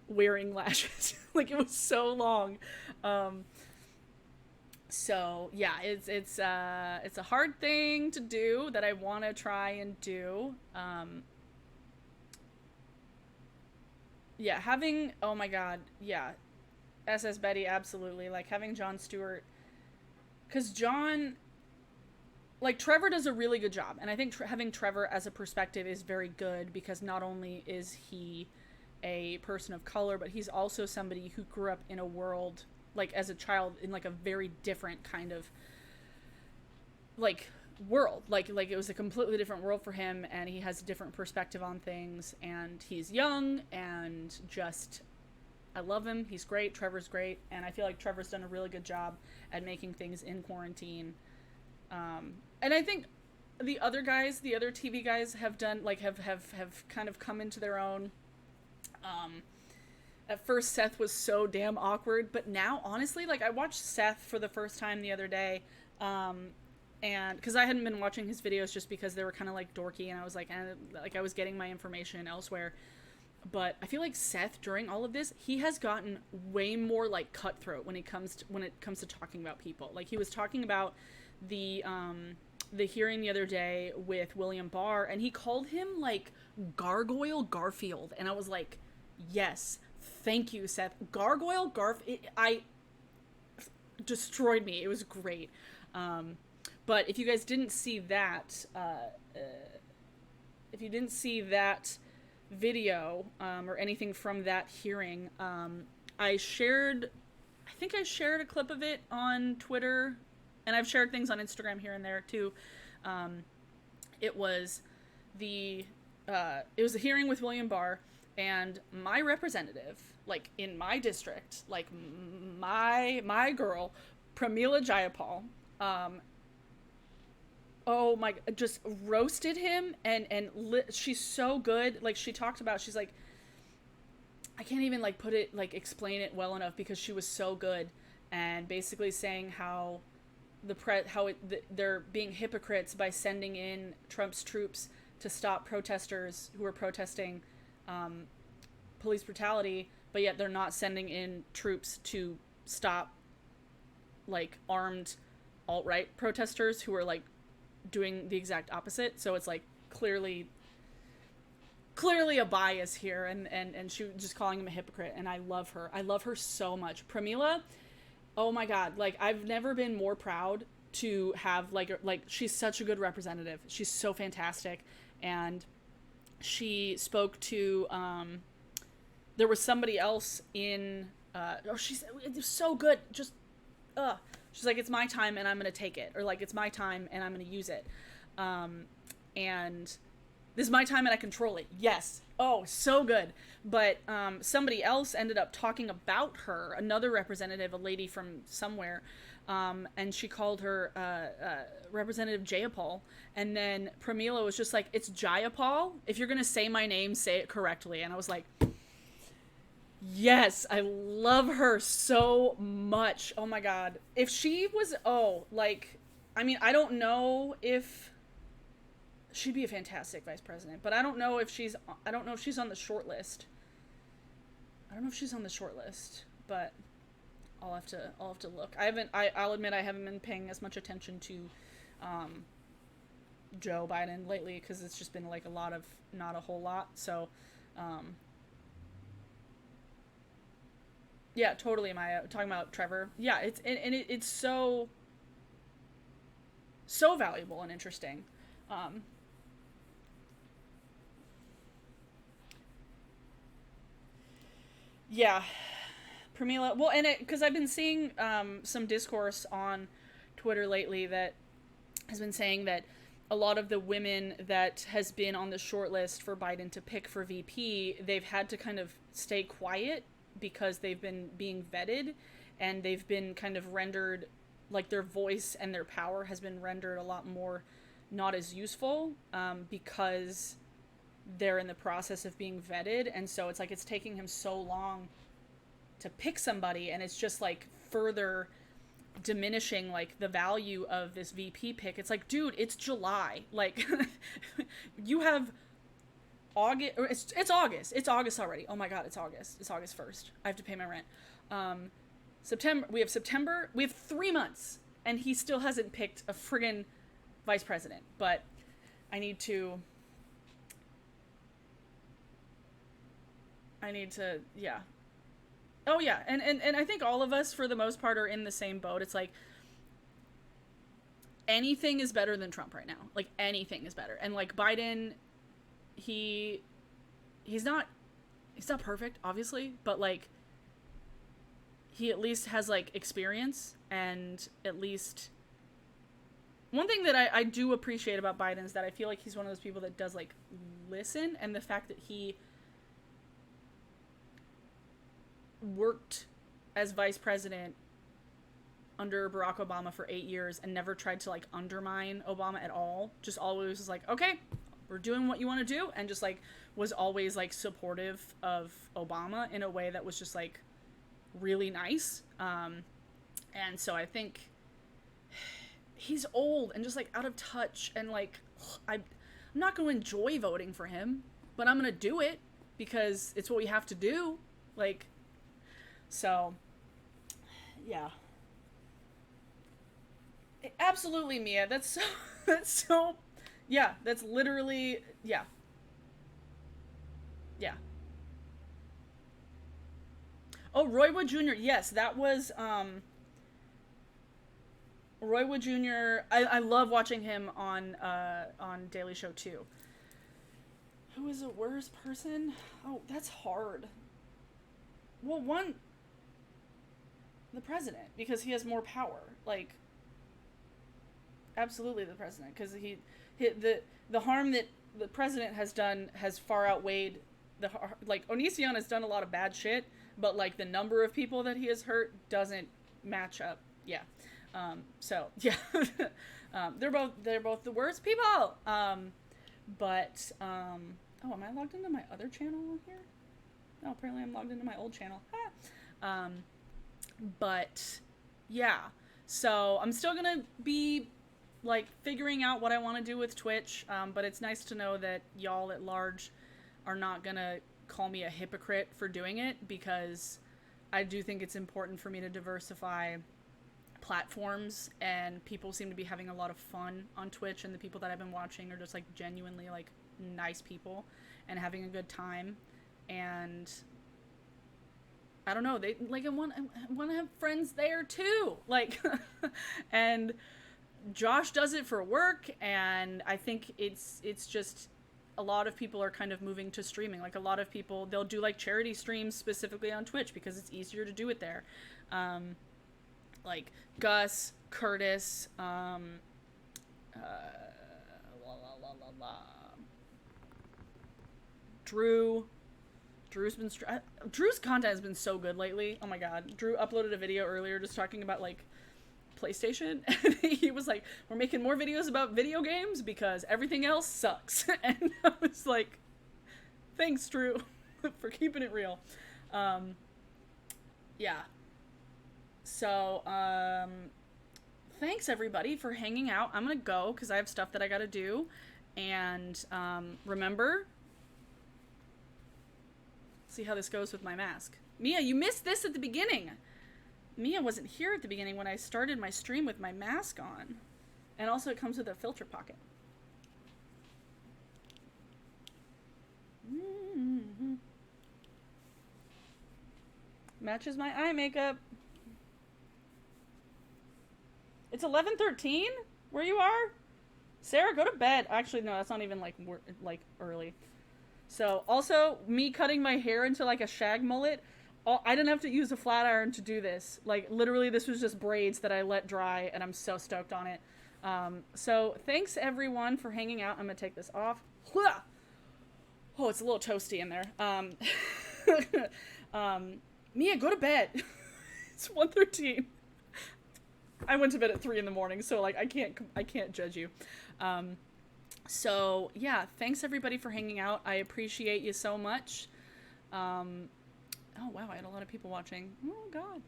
wearing lashes. Like it was so long. So yeah, it's a hard thing to do that I want to try and do. Yeah, having, oh my god, yeah, SS Betty, absolutely, like having Jon Stewart, because John, like Trevor does a really good job, and I think having Trevor as a perspective is very good, because not only is he a person of color, but he's also somebody who grew up in a world, like as a child, in like a very different kind of like world, like it was a completely different world for him, and he has a different perspective on things, and he's young, and just I love him. He's great. Trevor's great, and I feel like Trevor's done a really good job at making things in quarantine. And I think the other guys, the other TV guys, have done like have kind of come into their own. At first, Seth was so damn awkward, but now, honestly, like I watched Seth for the first time the other day, and because I hadn't been watching his videos just because they were kind of like dorky, and I was like I was getting my information elsewhere. But I feel like Seth, during all of this, he has gotten way more like cutthroat when it comes to talking about people. Like he was talking about the hearing the other day with William Barr, and he called him like Gargoyle Garfield, and I was like, yes, thank you, Seth. Gargoyle I destroyed me. It was great. But if you guys didn't see that, if you didn't see that video or anything from that hearing, I think I shared a clip of it on Twitter, and I've shared things on Instagram here and there too. It was a hearing with William Barr, and my representative, like in my district, like my girl, Pramila Jayapal, oh my, just roasted him, and she's so good. Like she talked about, she's like, I can't even like put it, like explain it well enough because she was so good, and basically saying how they're being hypocrites by sending in Trump's troops to stop protesters who are protesting police brutality, but yet they're not sending in troops to stop like armed alt-right protesters who are like doing the exact opposite. So it's like clearly a bias here, and she was just calling him a hypocrite, and I love her so much. Pramila, oh my god, like I've never been more proud to have like she's such a good representative. She's so fantastic. And she spoke to there was somebody else in it was so good, just she's like, it's my time and I'm gonna take it, or like it's my time and I'm gonna use it, and this is my time and I control it. Yes. Oh, so good. But somebody else ended up talking about her, another representative, a lady from somewhere, and she called her Representative Jayapal, and then Pramila was just like, it's Jayapal. If you're gonna say my name, say it correctly. And I was like, yes, I love her so much. Oh my god. If she was, I mean, I don't know if she'd be a fantastic vice president, but I don't know if she's on the short list. I don't know if she's on the short list, but I'll have to look. I'll admit I haven't been paying as much attention to Joe Biden lately, because it's just been like a lot of not a whole lot. So yeah, totally. Am I talking about Trevor? Yeah, it's so valuable and interesting. Yeah, Pramila. Well, and because I've been seeing some discourse on Twitter lately that has been saying that a lot of the women that has been on the short list for Biden to pick for VP, they've had to kind of stay quiet because they've been being vetted, and they've been kind of rendered, like their voice and their power has been rendered a lot more not as useful, because they're in the process of being vetted. And so it's like it's taking him so long to pick somebody, and it's just like further diminishing like the value of this VP pick. It's like, dude, it's July. Like you have August, or it's August. It's August already. Oh my god, it's August. It's August 1st. I have to pay my rent. September. We have 3 months, and he still hasn't picked a friggin' vice president. But I need to, yeah. Oh yeah, and I think all of us, for the most part, are in the same boat. It's like anything is better than Trump right now. Like anything is better. And like Biden, he's not perfect, obviously, but like he at least has like experience, and at least one thing that I do appreciate about Biden is that I feel like he's one of those people that does like listen, and the fact that he worked as vice president under Barack Obama for 8 years and never tried to like undermine Obama at all. Just always was like, okay, we're doing what you want to do, and just like was always like supportive of Obama in a way that was just like really nice. And so I think he's old and just like out of touch, and like I'm not going to enjoy voting for him, but I'm going to do it because it's what we have to do. Like, so yeah. Absolutely, Mia. That's so yeah, that's literally yeah. Yeah. Oh, Roy Wood Jr. Yes, that was Roy Wood Jr. I love watching him on Daily Show too. Who is a worse person? Oh, that's hard. Well, one, the president, because he has more power. Like, absolutely the president, because the harm that the president has done has far outweighed like Onision has done a lot of bad shit, but like the number of people that he has hurt doesn't match up. Yeah. So yeah. They're both the worst people. But oh, am I logged into my other channel on here? No, apparently I'm logged into my old channel. But yeah, so I'm still gonna be like figuring out what I want to do with Twitch, but it's nice to know that y'all at large are not gonna call me a hypocrite for doing it, because I do think it's important for me to diversify platforms, and people seem to be having a lot of fun on Twitch, and the people that I've been watching are just like genuinely like nice people and having a good time. And I don't know, they like I want to have friends there too, like and Josh does it for work, and I think it's just a lot of people are kind of moving to streaming. Like a lot of people, they'll do like charity streams specifically on Twitch because it's easier to do it there. Like Gus, Curtis, Drew. Drew's content has been so good lately. Oh my god. Drew uploaded a video earlier just talking about like PlayStation, and he was like, we're making more videos about video games because everything else sucks. And I was like, thanks, Drew, for keeping it real. Yeah. So, thanks everybody for hanging out. I'm gonna go because I have stuff that I gotta do. And remember, see how this goes with my mask. Mia, you missed this at the beginning. Mia wasn't here at the beginning when I started my stream with my mask on. And also it comes with a filter pocket. Mm-hmm. Matches my eye makeup. It's 11:13 where you are? Sarah, go to bed. Actually, no, that's not even like early. So also me cutting my hair into like a shag mullet. I didn't have to use a flat iron to do this. Like, literally, this was just braids that I let dry, and I'm so stoked on it. So, thanks, everyone, for hanging out. I'm going to take this off. Oh, it's a little toasty in there. Mia, go to bed. It's 1:13. I went to bed at 3 in the morning, so, like, I can't judge you. So, yeah, thanks, everybody, for hanging out. I appreciate you so much. Oh, wow, I had a lot of people watching. Oh, God.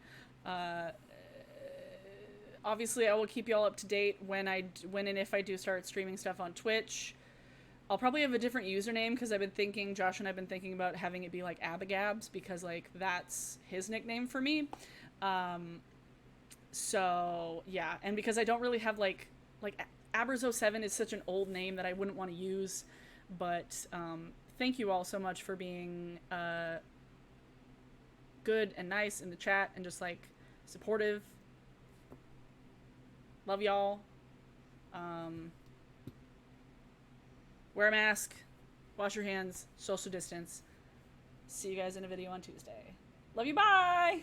Obviously, I will keep y'all up to date when and if I do start streaming stuff on Twitch. I'll probably have a different username because Josh and I've been thinking about having it be like Abagabs, because, like, that's his nickname for me. So, yeah. And because I don't really have, like Abers07 is such an old name that I wouldn't want to use. But, thank you all so much for being, good and nice in the chat and just like supportive. Love y'all. Wear a mask, wash your hands, social distance. See you guys in a video on Tuesday. Love you, bye!